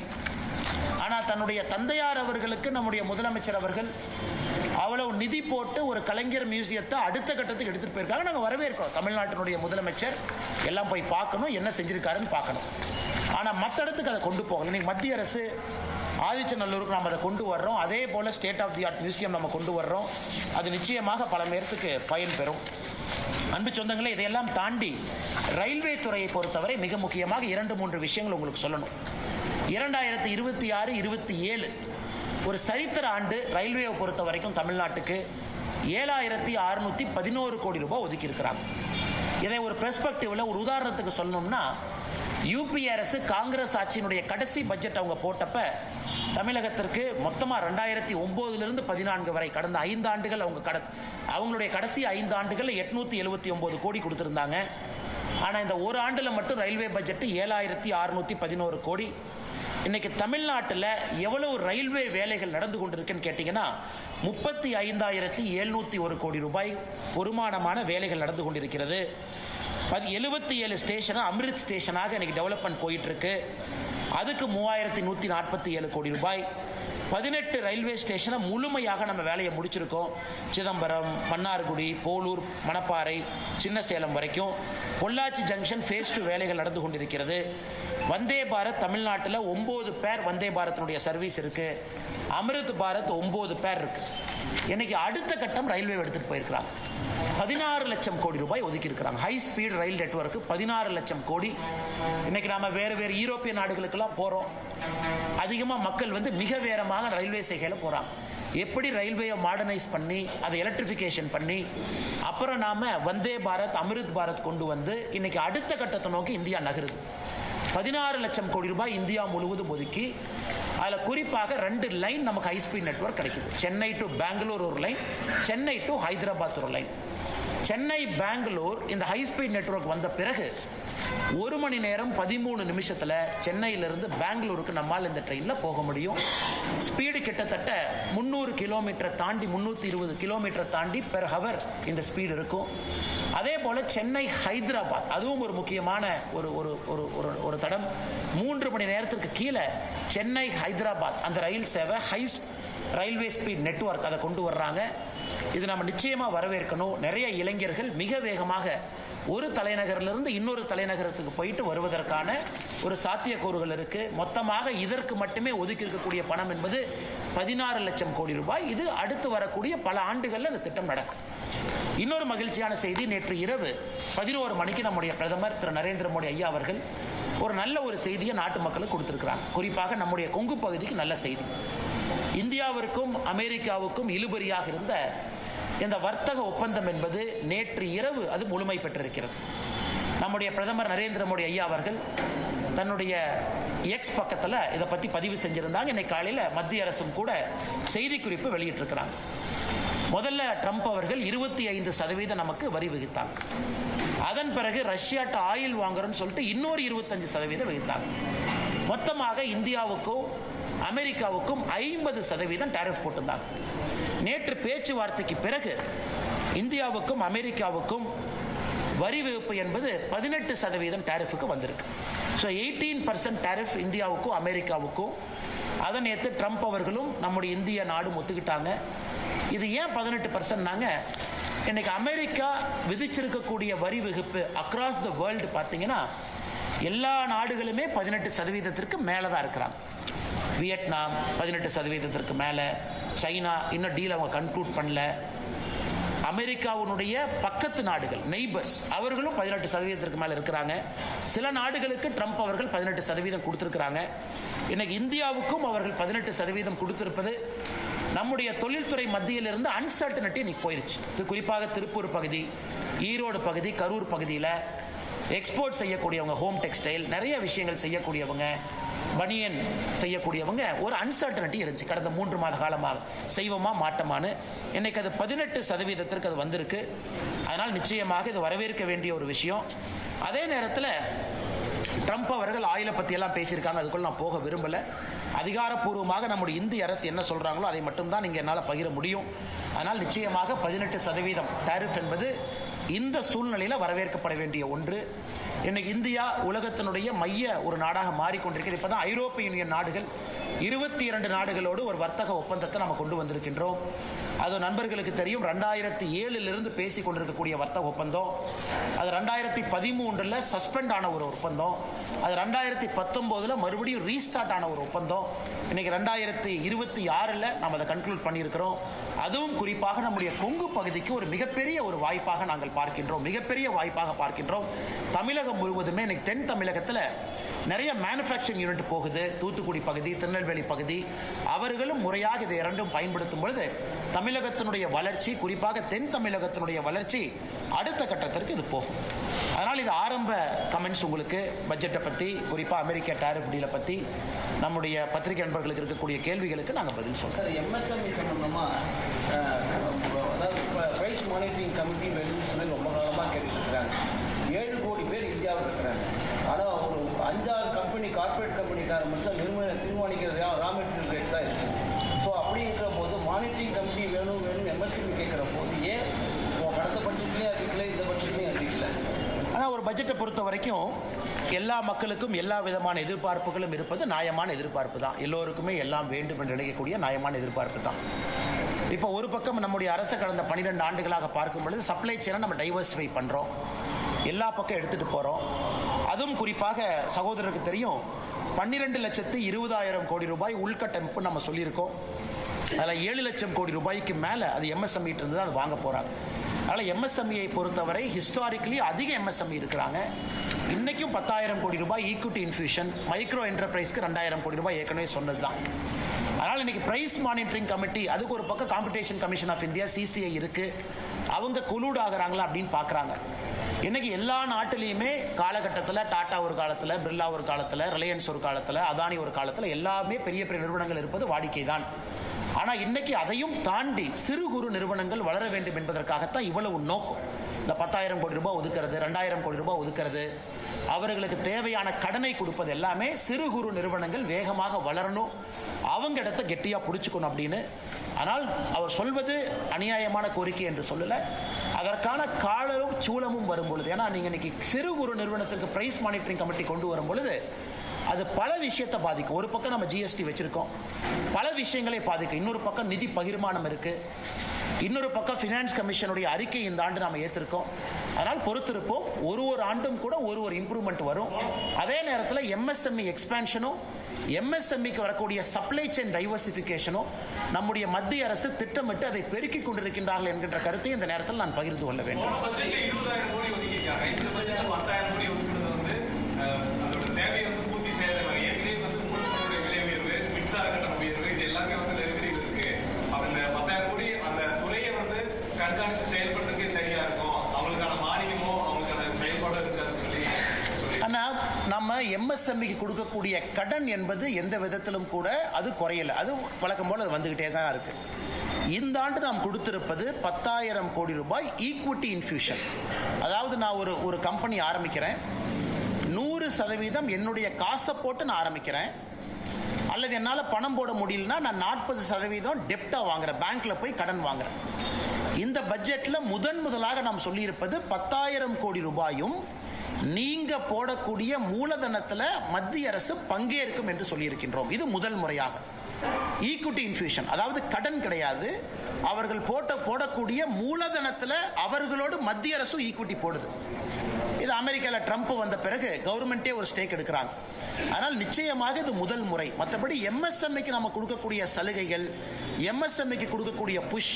ஆனால் தன்னுடைய தந்தையார் அவர்களுக்கு நம்முடைய முதலமைச்சர் அவர்கள் அவ்வளவு நிதி போட்டு ஒரு கலைஞர் மியூசியத்தை அடுத்த கட்டத்துக்கு எடுத்துட்டு போயிருக்காங்க. நாங்கள் வரவேற்கிறோம். தமிழ்நாட்டினுடைய முதலமைச்சர் எல்லாம் போய் பார்க்கணும், என்ன செஞ்சிருக்காருன்னு பார்க்கணும். ஆனால் மற்ற இடத்துக்கு அதை கொண்டு போகல. இன்னைக்கு மத்திய அரசு ஆதிச்சநல்லூருக்கு நம்ம அதை கொண்டு வர்றோம். அதே போல் state of the art museum நம்ம கொண்டு வர்றோம். அது நிச்சயமாக பல பேருக்கு பயன் பெறும். அன்பு சொந்தங்களே, இதையெல்லாம் தாண்டி ரயில்வே துறையை பொறுத்தவரை மிக முக்கியமாக 2-3 விஷயங்கள் உங்களுக்கு சொல்லணும். 2026-27 ஒரு சரித்திர ஆண்டு ரயில்வேயை பொறுத்த வரைக்கும் தமிழ்நாட்டுக்கு 7611 கோடி ரூபாய் ஒதுக்கி இருக்கிறாங்க. இதை ஒரு பெர்ஸ்பெக்டிவ்ல ஒரு உதாரணத்துக்கு சொல்லணும்னா, யூபி அரசு காங்கிரஸ் ஆட்சியினுடைய கடைசி பட்ஜெட் அவங்க போட்டப்ப தமிழகத்திற்கு மொத்தமாக 2009 14 வரை கடந்த 5 ஆண்டுகள் அவங்களுடைய கடைசி 5 ஆண்டுகள் 879 கோடி கொடுத்திருந்தாங்க. ஆனால் இந்த ஒரு ஆண்டில் மட்டும் ரயில்வே பட்ஜெட் 7611 கோடி. இன்னைக்கு தமிழ்நாட்டில் எவ்வளவு ரயில்வே வேலைகள் நடந்து கொண்டிருக்குன்னு கேட்டீங்கன்னா 35,701 கோடி ரூபாய் பொறுமானமான வேலைகள் நடந்து கொண்டிருக்கிறது. 77 ஸ்டேஷன் அமிர்த் ஸ்டேஷனாக இன்னைக்கு டெவலப்மெண்ட் போயிட்டு இருக்கு. அதுக்கு 3147 கோடி ரூபாய். 18 ரயில்வே ஸ்டேஷனை முழுமையாக நம்ம வேலையை முடிச்சிருக்கோம். சிதம்பரம், மன்னார்குடி, போலூர், மணப்பாறை, சின்ன சேலம் வரைக்கும். பொள்ளாச்சி ஜங்ஷன் ஃபேஸ் 2 வேலைகள் நடந்து கொண்டிருக்கிறது. வந்தே பாரத் தமிழ்நாட்டில் 9 பேர் வந்தே பாரத்தினுடைய சர்வீஸ் இருக்கு. அமிர்த் பாரத் 9 பேர் இருக்கு. இன்னைக்கு அடுத்த கட்டம் ரயில்வே எடுத்துட்டு போயிருக்கிறாங்க. 16 லட்சம் கோடி ரூபாய் ஒதுக்கி இருக்கிறாங்க. ஹை ஸ்பீட் ரயில் நெட்வொர்க் 16 லட்சம் கோடி. இன்னைக்கு நாம வேறு யூரோப்பிய நாடுகளுக்கெல்லாம் போறோம். அதிகமாக மக்கள் வந்து மிக வேகமாக ரயில்வே சேவையில போறாங்க. எப்படி ரயில்வேயை மாடர்னைஸ் பண்ணி அதை எலக்ட்ரிஃபிகேஷன் பண்ணி அப்புறம் நாம வந்தே பாரத், அமிர்த் பாரத் கொண்டு வந்து இன்னைக்கு அடுத்த கட்டத்தை நோக்கி இந்தியா நகருது. 16 லட்சம் கோடி ரூபாய் இந்தியா முழுவதும் ஒதுக்கி அதில் குறிப்பாக 2 லைன் நமக்கு ஹைஸ்பீட் நெட்வொர்க் கிடைக்குது. சென்னை டு பெங்களூர் ஒரு லைன், சென்னை டு ஹைதராபாத் ஒரு லைன். சென்னை பெங்களூர் இந்த ஹைஸ்பீட் நெட்வொர்க் வந்த பிறகு 1 மணி நேரம் 13 நிமிஷத்தில் சென்னையிலிருந்து பெங்களூருக்கு நம்மால் இந்த ட்ரெயினில் போக முடியும். ஸ்பீடு கிட்டத்தட்ட 300 கிலோமீட்டர் தாண்டி 320 கிலோமீட்டர் தாண்டி பெர் ஹவர் இந்த ஸ்பீடு இருக்கும். அதே போல சென்னை ஹைதராபாத் அதுவும் ஒரு முக்கியமான ஒரு தடம். 3 மணி நேரத்திற்கு கீழே சென்னை ஹைதராபாத் அந்த ரயில் சேவை ரயில்வே ஸ்பீட் நெட்வொர்க் அதை கொண்டு வர்றாங்க. இது நம்ம நிச்சயமா வரவேற்கணும். நிறைய இளைஞர்கள் மிக வேகமாக ஒரு தலைநகரிலிருந்து இன்னொரு தலைநகரத்துக்கு போயிட்டு வருவதற்கான ஒரு சாத்தியக்கூறுகள் இருக்கு. மொத்தமாக இதற்கு மட்டுமே ஒதுக்கி இருக்கக்கூடிய பணம் என்பது 16 லட்சம் கோடி ரூபாய். இது அடுத்து வரக்கூடிய பல ஆண்டுகளில் இந்த திட்டம் நடக்கும். இன்னொரு மகிழ்ச்சியான செய்தி, நேற்று இரவு 11 மணிக்கு நம்முடைய பிரதமர் திரு நரேந்திர மோடி ஐயா அவர்கள் ஒரு நல்ல ஒரு செய்தியை நாட்டு மக்களுக்கு கொடுத்திருக்கிறாங்க. குறிப்பாக நம்முடைய கொங்கு பகுதிக்கு நல்ல செய்தி. இந்தியாவிற்கும் அமெரிக்காவுக்கும் இழுபறியாக இருந்த இந்த வர்த்தக ஒப்பந்தம் என்பது நேற்று இரவு அது முழுமை பெற்றிருக்கிறது. நம்முடைய பிரதமர் நரேந்திர மோடி ஐயா அவர்கள் தன்னுடைய எக்ஸ் பக்கத்தில் இதை பற்றி பதிவு செஞ்சிருந்தாங்க. இன்னைக்கு காலையில் மத்திய அரசும் கூட செய்தி குறிப்பு வெளியிட்டிருக்கிறாங்க. முதல்ல ட்ரம்ப் அவர்கள் 25% நமக்கு வரி விதித்தாங்க. அதன் பிறகு ரஷ்யாட்ட ஆயில் வாங்குறோன்னு சொல்லிட்டு இன்னொரு 25% விதித்தாங்க. மொத்தமாக இந்தியாவுக்கும் அமெரிக்காவுக்கும் 50% டாரிஃப் போட்டிருந்தாங்க. நேற்று பேச்சுவார்த்தைக்கு பிறகு இந்தியாவுக்கும் அமெரிக்காவுக்கும் வரி விதிப்பு என்பது 18% டாரிஃபுக்கு வந்திருக்கு. ஸோ 18% டாரிஃப் இந்தியாவுக்கும் அமெரிக்காவுக்கும். அதை நேற்று ட்ரம்ப் அவர்களும் நம்முடைய இந்திய நாடும் ஒத்துக்கிட்டாங்க. இது ஏன் 18%? இன்னைக்கு அமெரிக்கா விதிச்சிருக்கக்கூடிய வரி விதிப்பு அக்ராஸ் த வேர்ல்டு பார்த்தீங்கன்னா எல்லா நாடுகளுமே 18% மேலே தான் இருக்கிறாங்க. வியட்நாம் 18% மேலே, சைனா இன்னும் டீல் அவங்க கன்க்ளூட் பண்ணல, அமெரிக்காவுடைய பக்கத்து நாடுகள் நெய்பர்ஸ் அவர்களும் 18% மேல இருக்கிறாங்க. சில நாடுகளுக்கு ட்ரம்ப் அவர்கள் 18% கொடுத்திருக்கிறாங்க. இன்னைக்கு இந்தியாவுக்கும் அவர்கள் 18% கொடுத்திருப்பது நம்முடைய தொழில்துறை மத்தியில் இருந்து அன்சர்டனிட்டி இன்னைக்கு போயிருச்சு. குறிப்பாக திருப்பூர் பகுதி, ஈரோடு பகுதி, கரூர் பகுதியில் எக்ஸ்போர்ட் செய்யக்கூடியவங்க, ஹோம் டெக்ஸ்டைல் நிறைய விஷயங்கள் செய்யக்கூடியவங்க, பனியன் செய்யக்கூடியவங்க ஒரு அன்சர்டனிட்டி இருந்துச்சு கடந்த 3 மாத காலமாக. செய்வோமா மாட்டோமான்னு. இன்னைக்கு அது 18% அது வந்திருக்கு. அதனால் நிச்சயமாக இது வரவேற்க வேண்டிய ஒரு விஷயம். அதே நேரத்தில் ட்ரம்ப் அவர்கள் ஆயிலை பற்றி எல்லாம் பேசியிருக்காங்க. அதுக்குள்ள நான் போக விரும்பல. அதிகாரப்பூர்வமாக நம்முடைய இந்திய அரசு என்ன சொல்றாங்களோ அதை மட்டும் தான் நீங்கள் என்னால் பகிர முடியும். அதனால் நிச்சயமாக 18% டாரிஃப் என்பது இந்த சூழ்நிலையில் வரவேற்கப்பட வேண்டிய ஒன்று. இன்னைக்கு இந்தியா உலகத்தினுடைய மைய ஒரு நாடாக மாறிக்கொண்டிருக்கிறது. இப்பதான் ஐரோப்பிய யூனியன் நாடுகள் 22 நாடுகளோடு ஒரு வர்த்தக ஒப்பந்தத்தை நம்ம கொண்டு வந்திருக்கின்றோம். அது நண்பர்களுக்கு தெரியும், 2007 பேசிக் கொண்டிருக்கக்கூடிய வர்த்தக ஒப்பந்தம், அது 2013 சஸ்பெண்ட் ஆன ஒரு ஒப்பந்தம், அது 2019 மறுபடியும் ரீஸ்டார்ட் ஆன ஒரு ஒப்பந்தம். இன்னைக்கு 2026 நம்ம அதை கன்க்ளூட் பண்ணியிருக்கிறோம். அதுவும் குறிப்பாக நம்முடைய கொங்கு பகுதிக்கு ஒரு மிகப்பெரிய ஒரு வாய்ப்பாக நாங்கள் பார்க்கின்றோம், மிகப்பெரிய வாய்ப்பாக பார்க்கின்றோம். தமிழகம் முழுவதுமே இன்னைக்கு தென் தமிழகத்தில் நிறைய மேனுஃபேக்சரிங் யூனிட் போகுது. தூத்துக்குடி பகுதி, திருநெல்வேலி பகுதி, அவர்களும் முறையாக இதை இரண்டும் பயன்படுத்தும் பொழுது தமிழகத்தினுடைய வளர்ச்சி, குறிப்பாக தென் தமிழகத்தினுடைய வளர்ச்சி அடுத்த கட்டத்திற்கு இது போகும். அதனால் இது ஆரம்ப கமெண்ட்ஸ் உங்களுக்கு பட்ஜெட்டை பற்றி, குறிப்பாக அமெரிக்க டாரிஃப் டீலை பற்றி நம்முடைய பத்திரிகை நண்பர்களுக்கு இருக்கக்கூடிய கேள்விகளுக்கு நாங்கள் பதில் சொல்றோம். சார், எம்எஸ்எம்இ சம்பந்தமாக அதாவது பிரைஸ் மானிட்டரிங் கமிட்டி வேணும்னு சொல்லி ரொம்ப காலமாக கேட்டுருக்குறாங்க. 7 கோடி பேர் இந்தியாவில் இருக்கிறாங்க. ஆனால் ஒரு 5-6 கம்பெனி, கார்பரேட் கம்பெனிக்கார மட்டும் தீர்மானிக்கிற ரா மெட்டீரியல் ரேட் தான் இருக்குது. ஸோ அப்படிங்கிற போது மானிட்டரிங் கமிட்டி வேணும் எம்எஸ்எம்இ கேட்குற போது ஏன் கடந்த பட்ஜெட்லேயும் அறிவிக்கல, இந்த பட்ஜெட்லேயும் அறிவிக்கல? ஆனால் ஒரு பட்ஜெட்டை பொறுத்த வரைக்கும் எல்லா மக்களுக்கும் எல்லா விதமான எதிர்பார்ப்புகளும் இருப்பது நியாயமான எதிர்பார்ப்பு தான். எல்லோருக்குமே எல்லாம் வேண்டும் என்று நினைக்கக்கூடிய நியாயமான எதிர்பார்ப்பு தான். இப்போ ஒரு பக்கம் நம்முடைய அரசு கடந்த 12 ஆண்டுகளாக பார்க்கும் பொழுது சப்ளை செயினை நம்ம டைவர்சிஃபை பண்ணுறோம், எல்லா பக்கம் எடுத்துகிட்டு போகிறோம். அதுவும் குறிப்பாக சகோதரருக்கு தெரியும், 12,20,000 கோடி ரூபாய் உள்கட்டமைப்பு நம்ம சொல்லியிருக்கோம். அதில் 7 லட்சம் கோடி ரூபாய்க்கு மேலே அது எம்எஸ்எம்இ இருந்து அது வாங்க போகிறாங்க. அதனால் எம்எஸ்எம்இயை பொறுத்தவரை ஹிஸ்டாரிக்கலி அதிக எம்எஸ்எம்இ இருக்கிறாங்க. இன்றைக்கும் 10,000 கோடி ரூபாய் ஈக்விட்டி இன்ஃபியூஷன், மைக்ரோ என்டர்பிரைஸ்க்கு 2,000 கோடி ரூபாய் ஏற்கனவே சொன்னது தான். அதனால் இன்னைக்கு பிரைஸ் மானிட்டரிங் கமிட்டி, அதுக்கு ஒரு பக்கம் competition commission of India CCI இருக்கு, அவங்க கொலூட் ஆகிறாங்களா அப்படின்னு பார்க்குறாங்க. இன்னைக்கு எல்லா நாட்டிலையுமே காலகட்டத்தில் டாடா ஒரு காலத்தில், பிர்லா ஒரு காலத்தில், ரிலையன்ஸ் ஒரு காலத்தில், அதானி ஒரு காலத்தில், எல்லாமே பெரிய பெரிய நிறுவனங்கள் இருப்பது வாடிக்கை தான். ஆனால் இன்னைக்கு அதையும் தாண்டி சிறு குறு நிறுவனங்கள் வளர வேண்டும் என்பதற்காகத்தான் இவ்வளவு நோக்கம். இந்த 10,000 கோடி ரூபாய் ஒதுக்கிறது, 2,000 கோடி ரூபாய் ஒதுக்கிறது, அவர்களுக்கு தேவையான கடனை கொடுப்பது எல்லாமே சிறு குறு நிறுவனங்கள் வேகமாக வளரணும், அவங்க இடத்தை கெட்டியாக பிடிச்சிக்கணும் அப்படின்னு. ஆனால் அவர் சொல்வது அநியாயமான கோரிக்கை என்று சொல்லலை, அதற்கான காலரும் சூழமும் வரும் பொழுது. ஏன்னா நீங்கள் இன்னைக்கு சிறு குறு நிறுவனத்திற்கு பிரைஸ் மானிட்டரிங் கமிட்டி கொண்டு வரும் பொழுது அது பல விஷயத்தை பாதிக்கும். ஒரு பக்கம் நம்ம ஜிஎஸ்டி வச்சிருக்கோம், பல விஷயங்களை பாதிக்கும். இன்னொரு பக்கம் நிதி பகிர்மானம் இருக்கு, இன்னொரு பக்கம் ஃபினான்ஸ் கமிஷனுடைய அறிக்கை இந்த ஆண்டு நாம் ஏற்றிருக்கோம். அதனால் பொறுத்திருப்போம். ஒரு ஆண்டும் கூட ஒரு இம்ப்ரூவ்மெண்ட் வரும். அதே நேரத்தில் எம்எஸ்எம்இ எக்ஸ்பான்ஷனும், எம்எஸ்எம்இக்கு வரக்கூடிய சப்ளை செயின் டைவர்சிஃபிகேஷனும் நம்முடைய மத்திய அரசு திட்டமிட்டு அதை பெருக்கிக் கொண்டிருக்கின்றார்கள் என்கின்ற கருத்தை இந்த நேரத்தில் நான் பகிர்ந்து கொள்ள வேண்டும். நம்ம எம்எஸ்எம்இக்கு கொடுக்கக்கூடிய கடன் என்பது எந்த விதத்திலும் கூட அது குறையல, அது வழக்கம் போல அது வந்துகிட்டே தான் இருக்கு. இந்த ஆண்டு நாம் கொடுத்திருப்பது 10,000 கோடி ரூபாய் ஈக்விட்டி இன்ஃபியூஷன். அதாவது நான் ஒரு கம்பெனி ஆரம்பிக்கிறேன், 100% என்னுடைய காசை போட்டு நான் ஆரம்பிக்கிறேன், அல்லது என்னால் பணம் போட முடியலன்னா நான் 40% டெப்டா வாங்குறேன், பேங்க்ல போய் கடன் வாங்குறேன். இந்த பட்ஜெட்ல முதலாக நாம் சொல்லியிருப்பது 10,000 கோடி ரூபாயும் நீங்க போடக்கூடிய மூலதனத்தில் மத்திய அரசு பங்கேற்கும் என்று சொல்லியிருக்கின்றோம். இது முதல் முறையாக ஈக்விட்டி இன்ஃபியூஷன், அதாவது கடன் கிடையாது, அவர்கள் போடக்கூடிய மூலதனத்தில் அவர்களோடு மத்திய அரசு ஈக்விட்டி போடுது. இது அமெரிக்காவில் ட்ரம்ப் வந்த பிறகு கவர்மெண்டே ஒரு ஸ்டேக் எடுக்கிறாங்க. ஆனால் நிச்சயமாக இது முதல் முறை. மற்றபடி எம்எஸ்எம்இக்கு நம்ம கொடுக்கக்கூடிய சலுகைகள், எம்எஸ்எம்இக்கு கொடுக்கக்கூடிய புஷ்,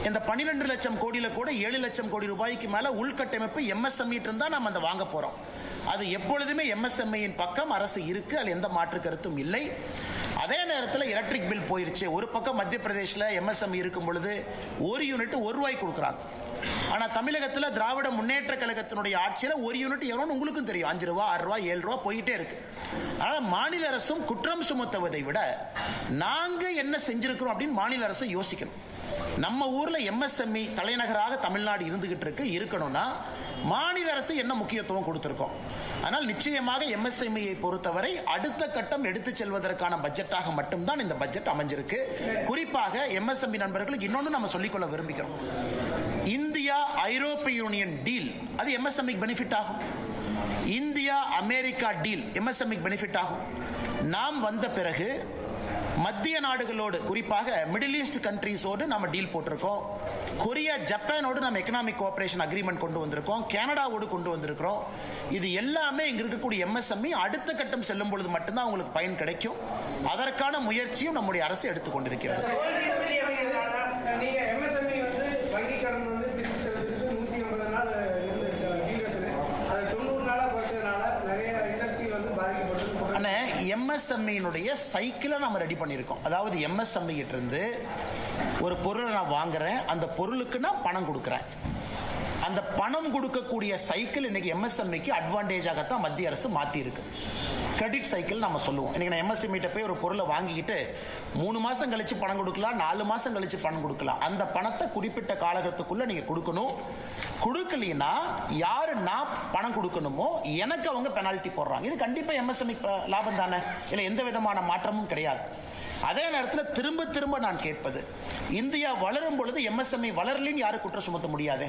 இந்த 12 லட்சம் கோடியில் கூட 7 லட்சம் கோடி ரூபாய்க்கு மேல உள்கட்டமைப்பு MSME தான் நம்ம அந்த வாங்க போறோம். அது எப்பொழுதுமே MSMEயின் பக்கம் அரசு இருக்கு, அதில் எந்த மாற்று கருத்தும் இல்லை. அதே நேரத்தில் எலக்ட்ரிக் பில் போயிருச்சு. ஒரு பக்கம் மத்திய பிரதேசில் MSME இருக்கும் பொழுது ஒரு யூனிட் ₹1 கொடுக்குறாங்க. ஆனா தமிழகத்தில் திராவிட முன்னேற்ற கழகத்தினுடைய ஆட்சியில் ஒரு யூனிட் எவ்வளோன்னு உங்களுக்கும் தெரியும். ₹5, ₹6, ₹7 போயிட்டே இருக்கு. அதனால மாநில அரசும் குற்றம் சுமத்துவதை விட நாங்க என்ன செஞ்சிருக்கிறோம் அப்படின்னு மாநில அரசு யோசிக்கணும். நம்ம ஊர்ல MSME தலைநகராக தமிழ்நாடு இருந்துகிட்டு இருக்கணும்னா மாநில அரசு என்ன முக்கியத்துவம் கொடுத்திருக்கோம். ஆனால் நிச்சயமாக MSMEயை பொறுத்தவரை அடுத்த கட்டம் எடுத்து செல்வதற்கான பட்ஜெட்டாக மட்டும்தான் இந்த பட்ஜெட் அமைஞ்சிருக்கு. குறிப்பாக MSME நண்பர்களுக்கு இன்னொன்று நம்ம சொல்லிக்கொள்ள விரும்புகிறோம். இந்தியா ஐரோப்பிய யூனியன் டீல் அது MSME பெனிஃபிட் ஆகும். India America deal MSME benefit ஆகும். நாம் வந்த பிறகு மத்திய நாடுகளோடு, குறிப்பாக மிடில் ஈஸ்ட் கண்ட்ரீஸோடு நம்ம டீல் போட்டிருக்கோம். கொரியா, ஜப்பானோடு நம்ம எக்கனாமிக் கோஆபரேஷன் அக்ரிமெண்ட் கொண்டு வந்திருக்கோம். கனடாவோடு கொண்டு வந்திருக்கிறோம். இது எல்லாமே இங்க இருக்கக்கூடிய MSME அடுத்த கட்டம் செல்லும் பொழுது மட்டும்தான் அவங்களுக்கு பயன் கிடைக்கும். அதற்கான முயற்சியும் நம்முடைய அரசு எடுத்துக்கொண்டிருக்கிறது. MSMEனுடைய சைக்கிளை நம்ம ரெடி பண்ணியிருக்கோம். அதாவது MSME கிட்ட இருந்து ஒரு பொருளை நான் வாங்குறேன், அந்த பொருளுக்கு நான் பணம் கொடுக்குறேன். அந்த பணம் கொடுக்கக்கூடிய சைக்கிள் இன்னைக்கு MSMEக்கு அட்வான்டேஜாகத்தான் மத்திய அரசு மாற்றி இருக்கு. கிரெடிட் சைக்கிள் நம்ம சொல்லுவோம். இன்னைக்கு நான் MSME போய் ஒரு பொருளை வாங்கிக்கிட்டு 3 மாசம் கழிச்சு பணம் கொடுக்கலாம், 4 மாசம் கழிச்சு பணம் கொடுக்கலாம். அந்த பணத்தை குறிப்பிட்ட காலகட்டத்துக்குள்ள நீங்க கொடுக்கணும். கொடுக்கலனா யாரு நான் பணம் கொடுக்கணுமோ எனக்கு அவங்க பெனால்டி போடுறாங்க. இது கண்டிப்பா MSME லாபம் தானே, இல்லை எந்த விதமான மாற்றமும் கிடையாது. அதே நேரத்தில் திரும்ப திரும்ப நான் கேட்பது, இந்தியா வளரும் பொழுது MSME வளரலின்னு யாரும் குற்றம் சுமத்த முடியாது.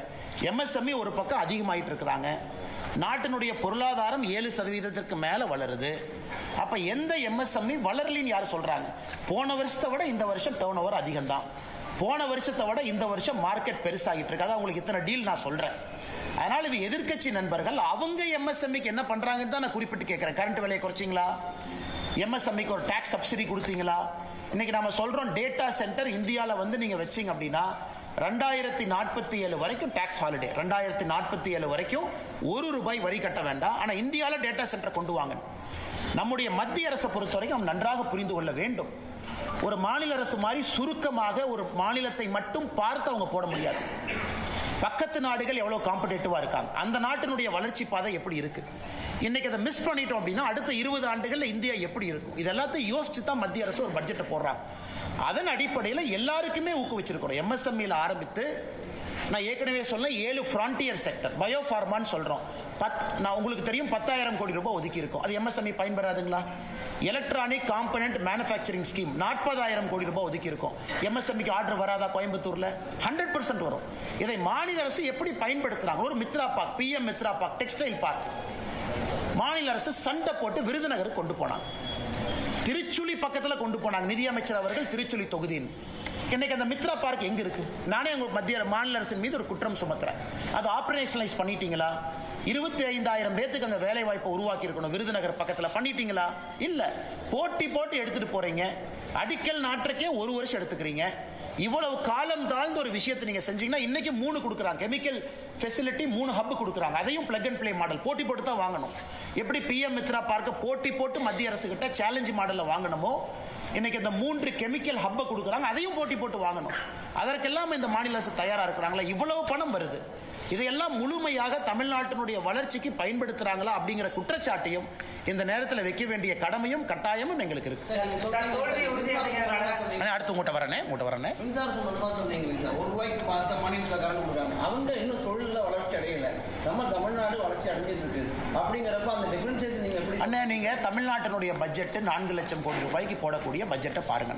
MSME ஒரு பக்கம் அதிகமாயிட்டு இருக்கிறாங்க. நாட்டினுடைய பொருளாதாரம் 7% மேல வளருது. அப்ப எந்த MSME வளரலின்னு யார் சொல்றாங்க? போன வருஷத்தை விட இந்த வருஷம் டர்ன் ஓவர் அதிகம் தான். போன வருஷத்தை விட இந்த வருஷம் மார்க்கெட் பெருசாகிட்டு இருக்கு. அதான் உங்களுக்கு இத்தனை டீல் நான் சொல்றேன். அதனால இது எதிர்க்கட்சி நண்பர்கள் அவங்க MSMEக்கு என்ன பண்றாங்கன்னு தான் நான் குறிப்பிட்டு கேட்கிறேன். கரண்ட் விலையை குறைச்சிங்களா? MSMEக்கு ஒரு டாக்ஸ் சப்சிடி கொடுத்தீங்களா? இன்னைக்கு நாம சொல்றோம் டேட்டா சென்டர் இந்தியாவில் வந்து நீங்க வச்சீங்க அப்படின்னா 2047 வரைக்கும் டாக்ஸ் ஹாலிடே. 2047 வரைக்கும் ₹1 வரி கட்ட வேண்டாம். ஆனா இந்தியாவில் டேட்டா சென்டர் கொண்டு வாங்க. நம்முடைய மத்திய அரசை பொறுத்த வரைக்கும் நம்ம நன்றாக புரிந்து கொள்ள வேண்டும். ஒரு மாநில அரசு மாதிரி சுருக்கமாக ஒரு மாநிலத்தை மட்டும் பார்த்து அவங்க போட முடியாது. பக்கத்து நாடுகள் எவ்வளவு காம்படேட்டிவா இருக்காங்க, அந்த நாட்டினுடைய வளர்ச்சி பாதை எப்படி இருக்கு, இன்னைக்கு அதை மிஸ் பண்ணிட்டோம் அப்படின்னா அடுத்த 20 ஆண்டுகள்ல இந்தியா எப்படி இருக்கும், இதெல்லாத்தையும் யோசிச்சு தான் மத்திய அரசு ஒரு பட்ஜெட்டை போடுறாங்க. அதன் அடிப்படையில் எல்லாருக்குமே ஊக்குவிச்சிருக்கிறோம். MSMEல ஆரம்பித்து நான் ஏற்கனவே சொல்ல 7 ஃப்ரான்டியர் செக்டர் பயோஃபார்மான்னு சொல்றோம். நான் உங்களுக்கு தெரியும் 10,000 கோடி ரூபாய் ஒதுக்கி இருக்கும். அது MSME பயன்பெறாதுங்களா? Electronic component manufacturing scheme 40,000 crore ரூபாய் ஒதுக்கி இருக்கும். MSMEக்கு ஆர்டர் வராதா? கோயம்புத்தூர்ல 100% வரும். இதை மாநில அரசு எப்படி பயன்படுத்துறாங்க? ஒரு Mitra park, PM Mitra park, textile park மாநில அரசு சண்டை போட்டு விருதுநகர் கொண்டு போனாங்க. திருச்சுழி பக்கத்துல கொண்டு போனாங்க நிதியமைச்சர் அவர்கள், திருச்சுழி தொகுதியின். இன்னைக்கு அந்த மித்ரா பார்க் எங்க இருக்கு? நானே உங்க மாநில அரசின் மீது ஒரு குற்றம் சுமத்துறேன். அது ஆபரேஷனலைஸ் பண்ணிட்டீங்களா? 25,000 பேத்துக்கு அங்க வேலை வாய்ப்பை உருவாக்கி இருக்கணும். விருதுநகர் பக்கத்துல பண்ணிட்டீங்களா? இல்ல. போட்டி போட்டு எடுத்துட்டு போறீங்க. அடிக்கல் நாட்டுக்கே 1 வருஷம் எடுத்துக்கிறீங்க. இவ்வளவு காலம் தாழ்ந்த ஒரு விஷயத்தை நீங்க செஞ்சீங்கன்னா இன்னைக்கு 3 கொடுக்குறாங்க. கெமிக்கல் ஃபெசிலிட்டி 3 ஹப் கொடுக்குறாங்க. அதையும் பிளக் அண்ட் பிளே மாடல் போட்டி போட்டு தான் வாங்கணும். எப்படி PM மித்ரா பார்க்க போட்டி போட்டு மத்திய அரசு கிட்ட சேலஞ்ச் மாடல்ல வாங்கணுமோ, இன்னைக்கு இந்த 3 கெமிக்கல் ஹப்பை கொடுக்குறாங்க. அதையும் போட்டி போட்டு வாங்கணும். அதற்கெல்லாம் இந்த மாநில அரசு தயாரா இருக்கிறாங்களா? இவ்வளவு பணம் வருது. இதையெல்லாம் முழுமையாக தமிழ்நாட்டினுடைய வளர்ச்சிக்கு பயன்படுத்துறாங்களா அப்படிங்கிற குற்றச்சாட்டையும் இந்த நேரத்தில் வைக்க வேண்டிய கடமையும் கட்டாயமும் எங்களுக்கு இருக்கு. அடுத்து உங்கள்கிட்ட வரனே மின்சார சம்பந்தமா சொன்னீங்க சார். ₹1 பார்த்த மாநிலத்தில் கரண்ட் கொடுக்குறாங்க. அவங்க இன்னும் தொழிலில் வளர்ச்சி அடையல. நம்ம தமிழ்நாடு வளர்ச்சி அடைஞ்சிட்டு இருக்கு. அப்படிங்கிறப்ப அந்த டிஃபரன்சியேஷன் நீங்க எப்படி? அண்ணா, நீங்க தமிழ்நாட்டினுடைய பட்ஜெட் 4 லட்சம் கோடி ரூபாய்க்கு போடக்கூடிய பட்ஜெட்டை பாருங்க.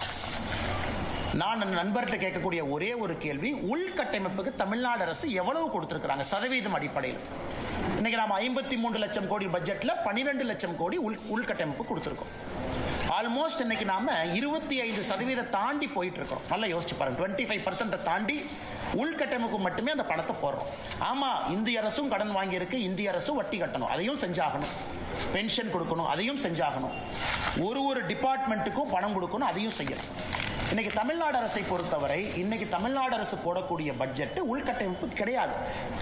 நான் நண்பர்கிட்ட கேட்கக்கூடிய ஒரே ஒரு கேள்வி, உள்கட்டமைப்புக்கு தமிழ்நாடு அரசு எவ்வளவு கொடுத்திருக்கிறாங்க சதவீதம் அடிப்படையில்? இன்னைக்கு நாம 53 லட்சம் கோடி பட்ஜெட்ல 12 லட்சம் கோடி உள்கட்டமைப்பு கொடுத்திருக்கோம். ஆல்மோஸ்ட் இன்னைக்கு நாம 25% தாண்டி போயிட்டு இருக்கோம். நல்லா யோசிச்சு பாருங்க. 25% தாண்டி உள்கட்டமைப்பு மட்டுமே அந்த பணத்தை போடுறோம். ஆமா, இந்திய அரசும் கடன் வாங்கி இருக்கு. இந்திய அரசும் வட்டி கட்டணும், அதையும் செஞ்சாகணும். பென்ஷன் கொடுக்கணும், அதையும் செஞ்சாகணும். ஒரு டிபார்ட்மெண்ட்டுக்கும் பணம் கொடுக்கணும், அதையும் செய்யணும். இன்னைக்கு தமிழ்நாடு அரசை பொறுத்தவரை இன்னைக்கு தமிழ்நாடு அரசு போடக்கூடிய பட்ஜெட் உள்கட்டமைப்பு கிடையாது.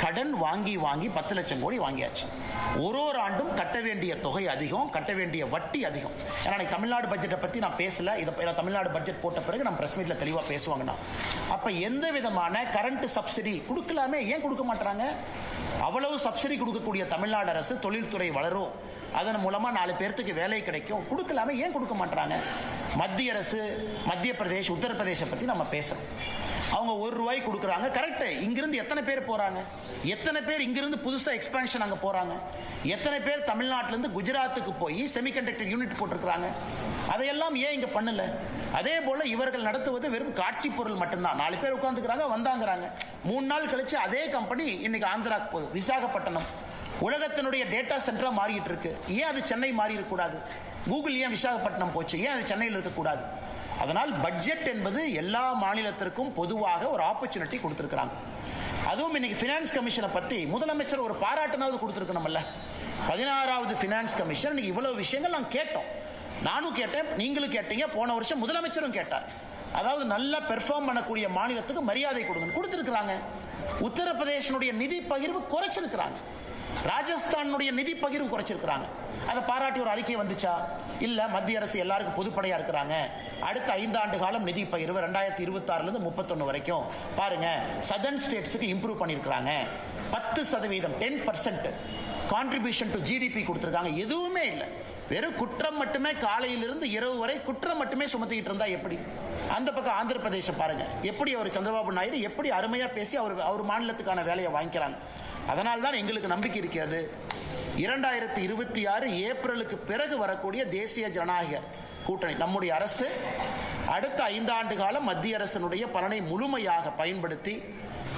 கடன் வாங்கி 10 லட்சம் கோடி வாங்கியாச்சு. ஒரு ஆண்டும் கட்ட வேண்டிய தொகை அதிகம், கட்ட வேண்டிய வட்டி அதிகம். ஏன்னா தமிழ்நாடு பட்ஜெட்டை பத்தி நான் பேசல. இதை தமிழ்நாடு பட்ஜெட் போட்ட பிறகு நம்ம பிரஸ் மீட்ல தெளிவா பேசுவாங்கண்ணா. அப்ப எந்த விதமான கரண்ட் சப்சிடி கொடுக்கலாமே, ஏன் கொடுக்க மாட்டாங்க? அவ்வளவு சப்சிடி கொடுக்கக்கூடிய தமிழ்நாடு அரசு தொழில்துறை வளரும், அதன் மூலமா 4 பேர்த்துக்கு வேலை கிடைக்கும், கொடுக்கலாமே, ஏன் கொடுக்க மாட்டாங்க? மத்திய அரசு, மத்திய பிரதேஷ், உத்தரப்பிரதேச பத்தி நம்ம பேசுறோம். அவங்க 1 ரூபாய் கொடுக்குறாங்க. கரெக்ட். இங்கிருந்து எத்தனை பேர் போறாங்க? எத்தனை பேர் இங்கிருந்து புதுசா எக்ஸ்பான்ஷன் அங்க போறாங்க? எத்தனை பேர் தமிழ்நாட்டில இருந்து குஜராத்துக்கு போய் செமிகண்டக்டர் யூனிட் போட்டிருக்காங்க? அதையெல்லாம் ஏன் இங்க பண்ணல? அதே போல இவர்கள் நடத்துவது வெறும் காட்சி பொருள் மட்டும்தான். 4 பேர் உட்கார்ந்துக்கிறாங்க, வந்தாங்கிறாங்க. 3 நாள் கழிச்சு அதே கம்பெனி இன்னைக்கு ஆந்திராக்கு போகுது. விசாகப்பட்டினம் உலகத்தினுடைய டேட்டா சென்டரா மாறிட்டு இருக்கு. ஏன் அது சென்னை மாறி இருக்கக்கூடாது? கூகுள் ஏன் விசாகப்பட்டினம் போச்சு? ஏன் அது சென்னையில் இருக்கக்கூடாது? அதனால் பட்ஜெட் என்பது எல்லா மாநிலத்திற்கும் பொதுவாக ஒரு ஆப்பர்ச்சுனிட்டி கொடுத்திருக்கிறாங்க. அதுவும் இன்னைக்கு பினான்ஸ் கமிஷனை பத்தி முதலமைச்சர் ஒரு பாராட்டுனாவது கொடுத்திருக்கணும்ல. 16வது பினான்ஸ் கமிஷன் இன்னைக்கு இவ்வளவு விஷயங்கள் நாங்கள் கேட்டோம். நானும் கேட்டேன், நீங்களும் கேட்டீங்க, போன வருஷம் முதலமைச்சரும் கேட்டார். அதாவது நல்லா பெர்ஃபார்ம் பண்ணக்கூடிய மாநிலத்துக்கு மரியாதை கொடுங்க, கொடுத்திருக்கிறாங்க. உத்தரப்பிரதேசனுடைய நிதி பகிர்வு குறைச்சிருக்கிறாங்க, ராஜஸ்தானுடைய நிதி பகிர்வு குறைச்சிருக்கிறாங்க. அதை பாராட்டி ஒரு அறிக்கை வந்துச்சா? இல்ல. மத்திய அரசு எல்லாருக்கும் பொதுப்படையா இருக்கிறாங்க. அடுத்த 5 ஆண்டு காலம் நிதி பகிர்வு 2026 இருந்து 31 வரைக்கும் பாருங்க, சதர்ன் ஸ்டேட்ஸுக்கு இம்ப்ரூவ் பண்ணிருக்காங்க. 10% 10% கான்ட்ரிபியூஷன் டு ஜிடிபி கொடுத்திருக்காங்க. எதுவுமே இல்லை, வெறும் குற்றம் மட்டுமே. காலையிலிருந்து இரவு வரை குற்றம் மட்டுமே சுமத்திக்கிட்டு இருந்தா எப்படி? அந்த பக்கம் ஆந்திர பிரதேசம் பாருங்க, எப்படி அவர் சந்திரபாபு நாயுடு எப்படி அருமையா பேசி அவர் மாநிலத்துக்கான வேலையை வாங்கிக்கிறாங்க. அதனால்தான் எங்களுக்கு நம்பிக்கை இருக்கிறது. 2026 ஏப்ரலுக்கு பிறகு வரக்கூடிய தேசிய ஜனநாயக கூட்டணி நம்முடைய அரசு அடுத்த 5 ஆண்டு காலம் மத்திய அரசினுடைய பலனை முழுமையாக பயன்படுத்தி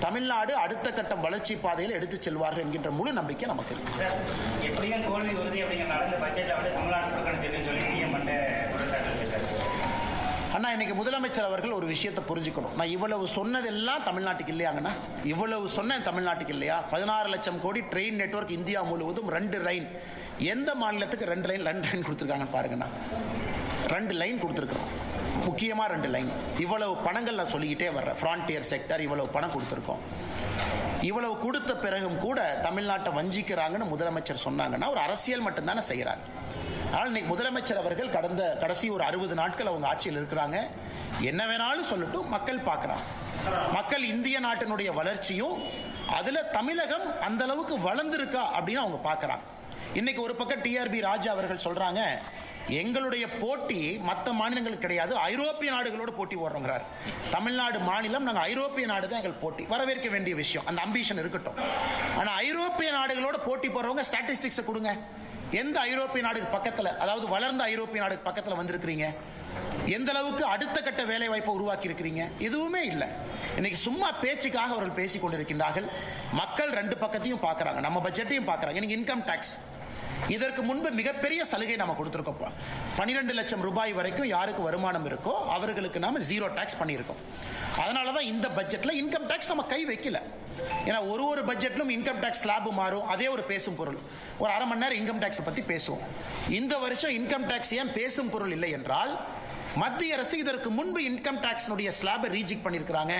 தமிழ்நாடு அடுத்த கட்டம் வளர்ச்சி பாதையில் எடுத்து செல்வார்கள் என்கின்ற முழு நம்பிக்கை நமக்கு இருக்கு. எப்படியும் தோல்வி உறுதி அப்படிங்கிற நடந்த பட்ஜெட்ல வந்து தமிழ்நாடு கொடுக்கணும் சொல்லி சிஎம் அண்ணா, இன்னைக்கு முதலமைச்சர் அவர்கள் ஒரு விஷயத்தை புரிஞ்சுக்கணும். நான் இவ்வளவு சொன்னதெல்லாம் தமிழ்நாட்டுக்கு இல்லையாங்கண்ணா? இவ்வளவு சொன்னேன் தமிழ்நாட்டுக்கு இல்லையா? 16 லட்சம் கோடி ட்ரெயின் நெட்வொர்க் இந்தியா முழுவதும் 2 லைன். எந்த மாநிலத்துக்கு 2 லைன் கொடுத்துருக்காங்கன்னு பாருங்கண்ணா. 2 லைன் கொடுத்துருக்கோம், முக்கியமா 2 லைன். இவ்வளவு பணங்கள் நான் சொல்லிக்கிட்டே வர்றேன். ஃப்ரான்டியர் செக்டர் இவ்வளவு பணம் கொடுத்துருக்கோம். இவ்வளவு கொடுத்த பிறகும் கூட தமிழ்நாட்டை வஞ்சிக்கிறாங்கன்னு முதலமைச்சர் சொன்னாங்கன்னா ஒரு அரசியல் மட்டும்தானே செய்யறாங்க. ஆனால் இன்னைக்கு முதலமைச்சர் அவர்கள் கடைசி ஒரு 60 நாட்கள் அவங்க ஆட்சியில் இருக்கிறாங்க. என்ன வேணாலும் சொல்லட்டும், மக்கள் பார்க்கிறாங்க. மக்கள் இந்திய நாட்டினுடைய வளர்ச்சியும் அதுல தமிழகம் அந்த அளவுக்கு வளர்ந்திருக்கா அப்படின்னு அவங்க பார்க்கறாங்க. இன்னைக்கு ஒரு பக்கம் டிஆர்பி ராஜா அவர்கள் சொல்றாங்க, எங்களுடைய போட்டி மற்ற மாநிலங்களுக்கு கிடையாது, ஐரோப்பிய நாடுகளோடு போட்டி போடுறோங்கிறார். தமிழ்நாடு மாநிலம் நாங்கள் ஐரோப்பிய நாடு தான் எங்கள் போட்டி. வரவேற்க வேண்டிய விஷயம், அந்த அம்பிஷன் இருக்கட்டும். ஆனா ஐரோப்பிய நாடுகளோட போட்டி போடுறவங்க ஸ்டாட்டிஸ்டிக்ஸ் கொடுங்க. எந்த ஐரோப்பிய நாடுக்கு பக்கத்துல, அதாவது வளர்ந்த ஐரோப்பிய நாடுக்கு பக்கத்துல வந்திருக்கிறீங்க? எந்த அளவுக்கு அடுத்த கட்ட வேலை வாய்ப்பை உருவாக்கி இருக்கிறீங்க? எதுவுமே இல்லை. இன்னைக்கு சும்மா பேச்சுக்காக அவர்கள் பேசிக் கொண்டிருக்கின்றார்கள். மக்கள் 2 பக்கத்தையும் பார்க்கறாங்க, நம்ம பட்ஜெட்டையும் பார்க்கறாங்க. எனக்கு இன்கம் டாக்ஸ் இதற்கு முன்பு மிகப்பெரிய சலுகை நம்ம கொடுத்திருக்கோம். 12 லட்சம் ரூபாய் வரைக்கும் யாருக்கு வருமானம் இருக்கோ அவர்களுக்கு நாம 0 டாக்ஸ் பண்ணியிருக்கோம். அதனாலதான் இந்த பட்ஜெட்ல இன்கம் டாக்ஸ் நம்ம கை வைக்கல. ஏன்னா ஒரு பட்ஜெட்லும் இன்கம் டாக்ஸ் ஸ்லாப் மாறும். அதே ஒரு பேசும் பொருள். ஒரு அரை மணி நேரம் இன்கம் டாக்ஸ் பத்தி பேசுவோம். இந்த வருஷம் இன்கம் டாக்ஸ் ஏன் பேசும் பொருள் இல்லை என்றால், மத்திய அரசு இதற்கு முன்பு இன்கம் டாக்ஸ் ரீஜெக்ட் பண்ணியிருக்கிறாங்க.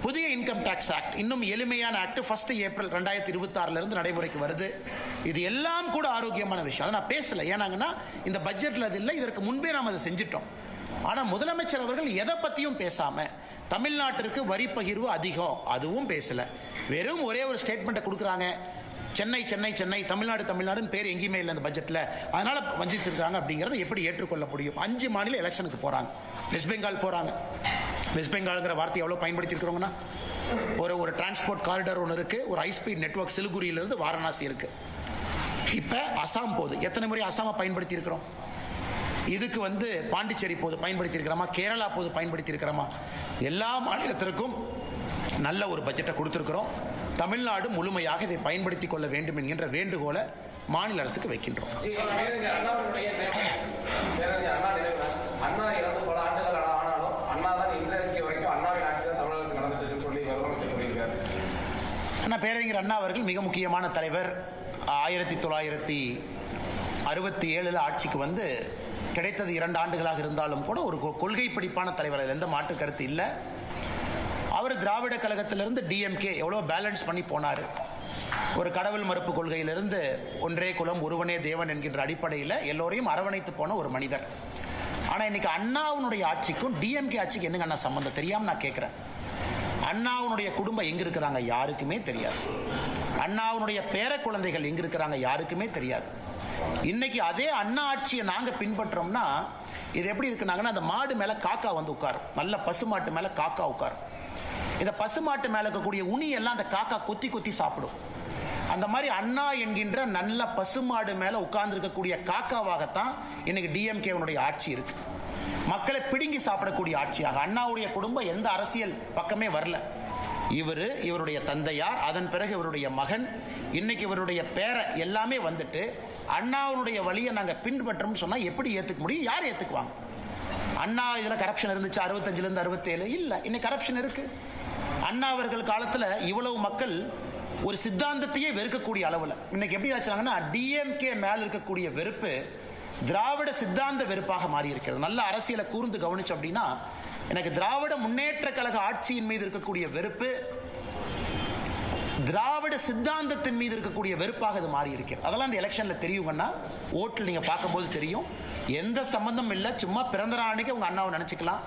புதிய இன்கம் டாக்ஸ் ஆக்ட், இன்னும் எளிமையான ஆக்ட் 1 ஏப்ரல் 2026 இருந்து நடைமுறைக்கு வருது. இது எல்லாம் கூட ஆரோக்கியமான விஷயம். அதை நான் பேசல, ஏன்னாங்கன்னா இந்த பட்ஜெட்ல அது இல்லை, இதற்கு முன்பே நாம் அதை செஞ்சிட்டோம். ஆனா முதலமைச்சர் அவர்கள் எதை பத்தியும் பேசாம தமிழ்நாட்டிற்கு வரி பகிர்வு அதிகம் அதுவும் பேசல. வெறும் ஒரே ஒரு ஸ்டேட்மெண்ட் கொடுக்குறாங்க, சென்னை சென்னை சென்னை, தமிழ்நாடு தமிழ்நாடுன்னு பேர் எங்கேயுமே இல்லை இந்த பட்ஜெட்ல, அதனால வஞ்சிச்சிருக்காங்க. அப்படிங்கறத எப்படி ஏற்றுக்கொள்ள முடியும்? 5 மாநில எலெக்ஷனுக்கு போறாங்க. வெஸ்ட் பெங்கால் போறாங்க. வெஸ்ட் பெங்கால்ங்கிற வார்த்தை எவ்வளவு பயன்படுத்தி இருக்கிறோம்னா, ஒரு டிரான்ஸ்போர்ட் காரிடார் ஒன்று இருக்கு, ஒரு ஹை ஸ்பீட் நெட்வொர்க் சிலிகுரியிலிருந்து வாரணாசி இருக்கு. இப்ப அசாம் போகுது. எத்தனை முறை அசாம பயன்படுத்தி இருக்கிறோம்? இதுக்கு பாண்டிச்சேரி போது பயன்படுத்தி இருக்கிறோமா? கேரளா போது பயன்படுத்தி இருக்கிறோமா? எல்லா மாநிலத்திற்கும் நல்ல ஒரு பட்ஜெட்டை கொடுத்திருக்கிறோம். தமிழ்நாடு முழுமையாக இதை பயன்படுத்திக் கொள்ள வேண்டும் என்கின்ற வேண்டுகோளை மாநில அரசுக்கு வைக்கின்றோம். அண்ணா இறந்து பல ஆண்டுகள் ஆனாலும் அண்ணா தான் இன்றைக்கு வரைக்கும் அண்ணாவின் ஆட்சி தான் தமிழகத்தில் நடந்துட்டு சொல்லி முதலமைச்சர் சொல்லியிருக்காரு. அண்ணா பேரறிஞர் அண்ணா அவர்கள் மிக முக்கியமான தலைவர். 1967 ஆட்சிக்கு கிடைத்தது 2 ஆண்டுகளாக இருந்தாலும் கூட ஒரு கொள்கை பிடிப்பான தலைவர், அதில் எந்த மாற்று கருத்து இல்லை. அவர் திராவிட கழகத்திலிருந்து டிஎம்கே எவ்வளோ பேலன்ஸ் பண்ணி போனார். ஒரு கடவுள் மறுப்பு கொள்கையிலிருந்து ஒன்றே குலம் ஒருவனே தேவன் என்கின்ற அடிப்படையில் எல்லோரையும் அரவணைத்து போன ஒரு மனிதர். ஆனால் இன்னைக்கு அண்ணாவுடைய ஆட்சிக்கும் டிஎம்கே ஆட்சிக்கு என்னங்க அண்ணா சம்பந்தம் தெரியாமல் நான் கேட்குறேன். அண்ணாவுடைய குடும்பம் எங்கே இருக்கிறாங்க யாருக்குமே தெரியாது. அண்ணாவுடைய பேர குழந்தைகள் எங்கே இருக்கிறாங்க யாருக்குமே தெரியாது. இன்னைக்கு அதே அண்ணா ஆட்சியை நாங்கள் பின்பற்றோம்னா இது எப்படி இருக்குனாங்கன்னா, அந்த மாடு மேலே காக்கா வந்து உட்காரும், நல்ல பசுமாட்டு மேலே காக்கா உட்காரும். இந்த பசுமாட்டு மேலே இருக்கக்கூடிய உனி எல்லாம் அந்த காக்கா கொத்தி கொத்தி சாப்பிடும். அந்த மாதிரி அண்ணா என்கின்ற நல்ல பசுமாடு மேலே உட்கார்ந்து இருக்கக்கூடிய காக்காவாகத்தான் இன்னைக்கு டிஎம்கேவுடைய ஆட்சி இருக்கு. மக்களை பிடுங்கி சாப்பிடக்கூடிய ஆட்சியாக. அண்ணாவுடைய குடும்பம் எந்த அரசியல் பக்கமே வரல. இவருடைய தந்தையார், அதன் பிறகு இவருடைய மகன், இன்னைக்கு இவருடைய பேரை எல்லாமே வந்துட்டு அண்ணாவுடைய வழியை நாங்கள் பின்பற்றோம்னு சொன்னால் எப்படி ஏற்றுக்க முடியும்? யார் ஏற்றுக்குவாங்க? அண்ணா இதில் கரப்ஷன் இருந்துச்சு 65லேருந்து 67 இல்லை, இன்னைக்கு கரப்ஷன் இருக்கு. அண்ணா அவர்கள் காலத்தில் இவ்வளவு மக்கள் ஒரு சித்தாந்தத்தையே வெறுக்கக்கூடிய அளவில் இன்னைக்கு எப்படி ஆச்சுனாங்கன்னா, டிஎம்கே மேல இருக்கக்கூடிய வெறுப்பு திராவிட சித்தாந்த வெறுப்பாக மாறி இருக்கிறது. நல்ல அரசியலை கூர்ந்து கவனிச்சு அப்படின்னா, எனக்கு திராவிட முன்னேற்ற கழக ஆட்சியின் மீது இருக்கக்கூடிய வெறுப்பு திராவிட சித்தாந்தத்தின் மீது இருக்கக்கூடிய வெறுப்பாக இது மாறி இருக்கிறது. அதெல்லாம் இந்த எலெக்ஷன்ல தெரியுங்கன்னா, ஓட்டில் நீங்க பார்க்கும்போது தெரியும். எந்த சம்பந்தம் இல்லை, சும்மா பிறந்த நாள் அன்னைக்கு உங்க அண்ணாவை நினைச்சுக்கலாம்,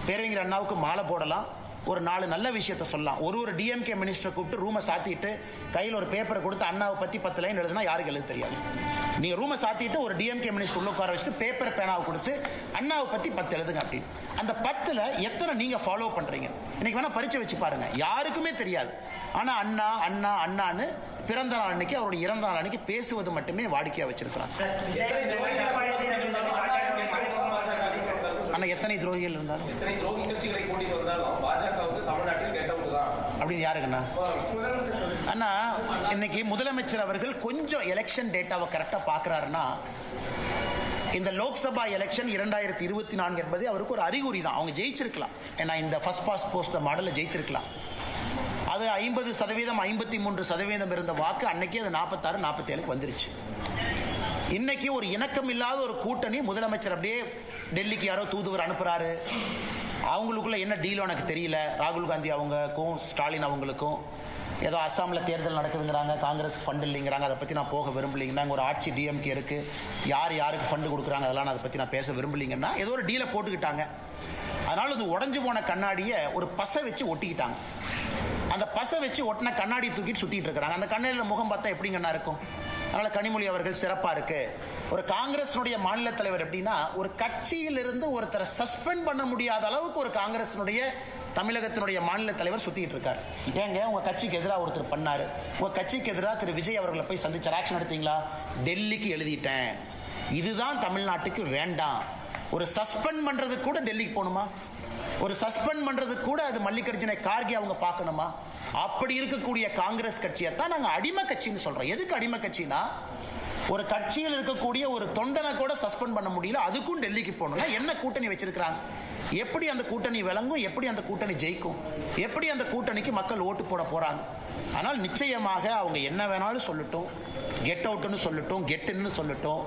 பேரறிஞர் அண்ணாவுக்கு மாலை போடலாம், ஒரு 4 நல்ல விஷயத்த சொல்லலாம். ஒரு டிஎம்கே மினிஸ்டரை கூப்பிட்டு ரூமை சாத்திட்டு கையில் ஒரு பேப்பரை கொடுத்து அண்ணாவை பற்றி 10 லைன் எழுதுனா யாருக்கு எழுத தெரியாது. நீங்க ரூமை சாத்திட்டு ஒரு டிஎம்கே மினிஸ்டர் உள்ள உட்கார வச்சுட்டு பேப்பர் பேனாவை கொடுத்து அண்ணாவை பற்றி 10 எழுதுங்க அப்படின்னு. அந்த 10ல் எத்தனை நீங்க ஃபாலோ பண்றீங்க? இன்னைக்கு வேணா பரிச்சை வச்சு பாருங்க, யாருக்குமே தெரியாது. ஆனா அண்ணா அண்ணா அண்ணான்னு பிறந்த நாள் அன்னைக்கு, அவருடைய இறந்த நாள் அன்னைக்கு பேசுவது மட்டுமே வாடிக்கையா வச்சிருக்கிறாங்க. ஆனா எத்தனை துரோகிகள் இருந்தாலும் அப்படின்னு யாருக்குண்ணா? அண்ணா இன்னைக்கு முதலமைச்சர் அவர்கள் கொஞ்சம் எலெக்ஷன் டேட்டாவை கரெக்டா பாக்குறாருன்னா, இந்த லோக்சபா எலெக்ஷன் 2024 என்பது அவருக்கு ஒரு அறிகுறி தான். அவங்க ஜெயிச்சிருக்கலாம், ஏன்னா இந்த ஃபர்ஸ்ட் பாஸ்ட் போஸ்ட் மாடல்ல ஜெயிச்சிருக்கலாம். அது 50%, 53% இருந்த வாக்கு அன்னைக்கு அது 46, 47 வந்துருச்சு. இன்னைக்கு ஒரு இணக்கம் இல்லாத ஒரு கூட்டணி, முதலமைச்சர் அப்படியே டெல்லிக்கு யாரோ தூதுவர் அனுப்புறாரு. அவங்களுக்குள்ள என்ன டீலோ எனக்கு தெரியல. ராகுல் காந்தி அவங்களுக்கும் ஸ்டாலின் அவங்களுக்கும் ஏதோ அஸ்ஸாமில் தேர்தல் நடக்குதுங்கிறாங்க, காங்கிரஸ் ஃபண்ட் இல்லைங்கிறாங்க, அதை பற்றி நான் போக விரும்பலைங்கன்னா, ஒரு ஆட்சி டிஎம்கே இருக்குது, யாருக்கு ஃபண்டு கொடுக்குறாங்க அதெல்லாம் நான் அதை பற்றி நான் பேச விரும்பலைங்கன்னா ஏதோ ஒரு டீலை போட்டுக்கிட்டாங்க. அதனால இது உடஞ்சு போன கண்ணாடியை ஒரு பசை வச்சு ஒட்டிக்கிட்டாங்க. அந்த பசை வச்சு ஒட்டின கண்ணாடி தூக்கிட்டு சுற்றிட்டு இருக்கிறாங்க. அந்த கண்ணாடியில் முகம் பார்த்தா எப்படிங்கன்னா இருக்கும். அதனால கனிமொழி அவர்கள் சிறப்பாக இருக்கு. ஒரு காங்கிரஸினுடைய மாநில தலைவர் எப்படின்னா, ஒரு கட்சியிலிருந்து ஒருத்தரை சஸ்பெண்ட் பண்ண முடியாத அளவுக்கு ஒரு காங்கிரஸினுடைய தமிழகத்தினுடைய மாநில தலைவர் சுத்திட்டு இருக்காரு. ஏங்க உங்க கட்சிக்கு எதிராக ஒருத்தர் பண்ணாரு, உங்க கட்சிக்கு எதிராக திரு விஜய் அவர்களை போய் சந்திச்சு ஆக்ஷன் எடுத்தீங்களா? டெல்லிக்கு எழுதிட்டேன். இதுதான் தமிழ்நாட்டுக்கு வேண்டாம். ஒரு சஸ்பெண்ட் பண்றது கூட டெல்லிக்கு போகணுமா? ஒரு சஸ்பெண்ட் பண்றது கூட அது மல்லிகார்ஜுன கார்கே அவங்க பார்க்கணுமா? அப்படி இருக்கக்கூடிய காங்கிரஸ் கட்சியை தான் நாங்கள் அடிமை கட்சின்னு சொல்றோம். எதுக்கு அடிமை கட்சினா, ஒரு கட்சியில் இருக்கக்கூடிய ஒரு தொண்டனை கூட சஸ்பெண்ட் பண்ண முடியல, அதுக்கும் டெல்லிக்கு போகணும்னா என்ன கூட்டணி வச்சிருக்கிறாங்க? எப்படி அந்த கூட்டணி விளங்கும்? எப்படி அந்த கூட்டணி ஜெயிக்கும்? எப்படி அந்த கூட்டணிக்கு மக்கள் ஓட்டு போட போறாங்க? ஆனால் நிச்சயமாக அவங்க என்ன வேணாலும் சொல்லட்டும், கெட் அவுட்னு சொல்லட்டும், கெட்டுன்னு சொல்லட்டும்,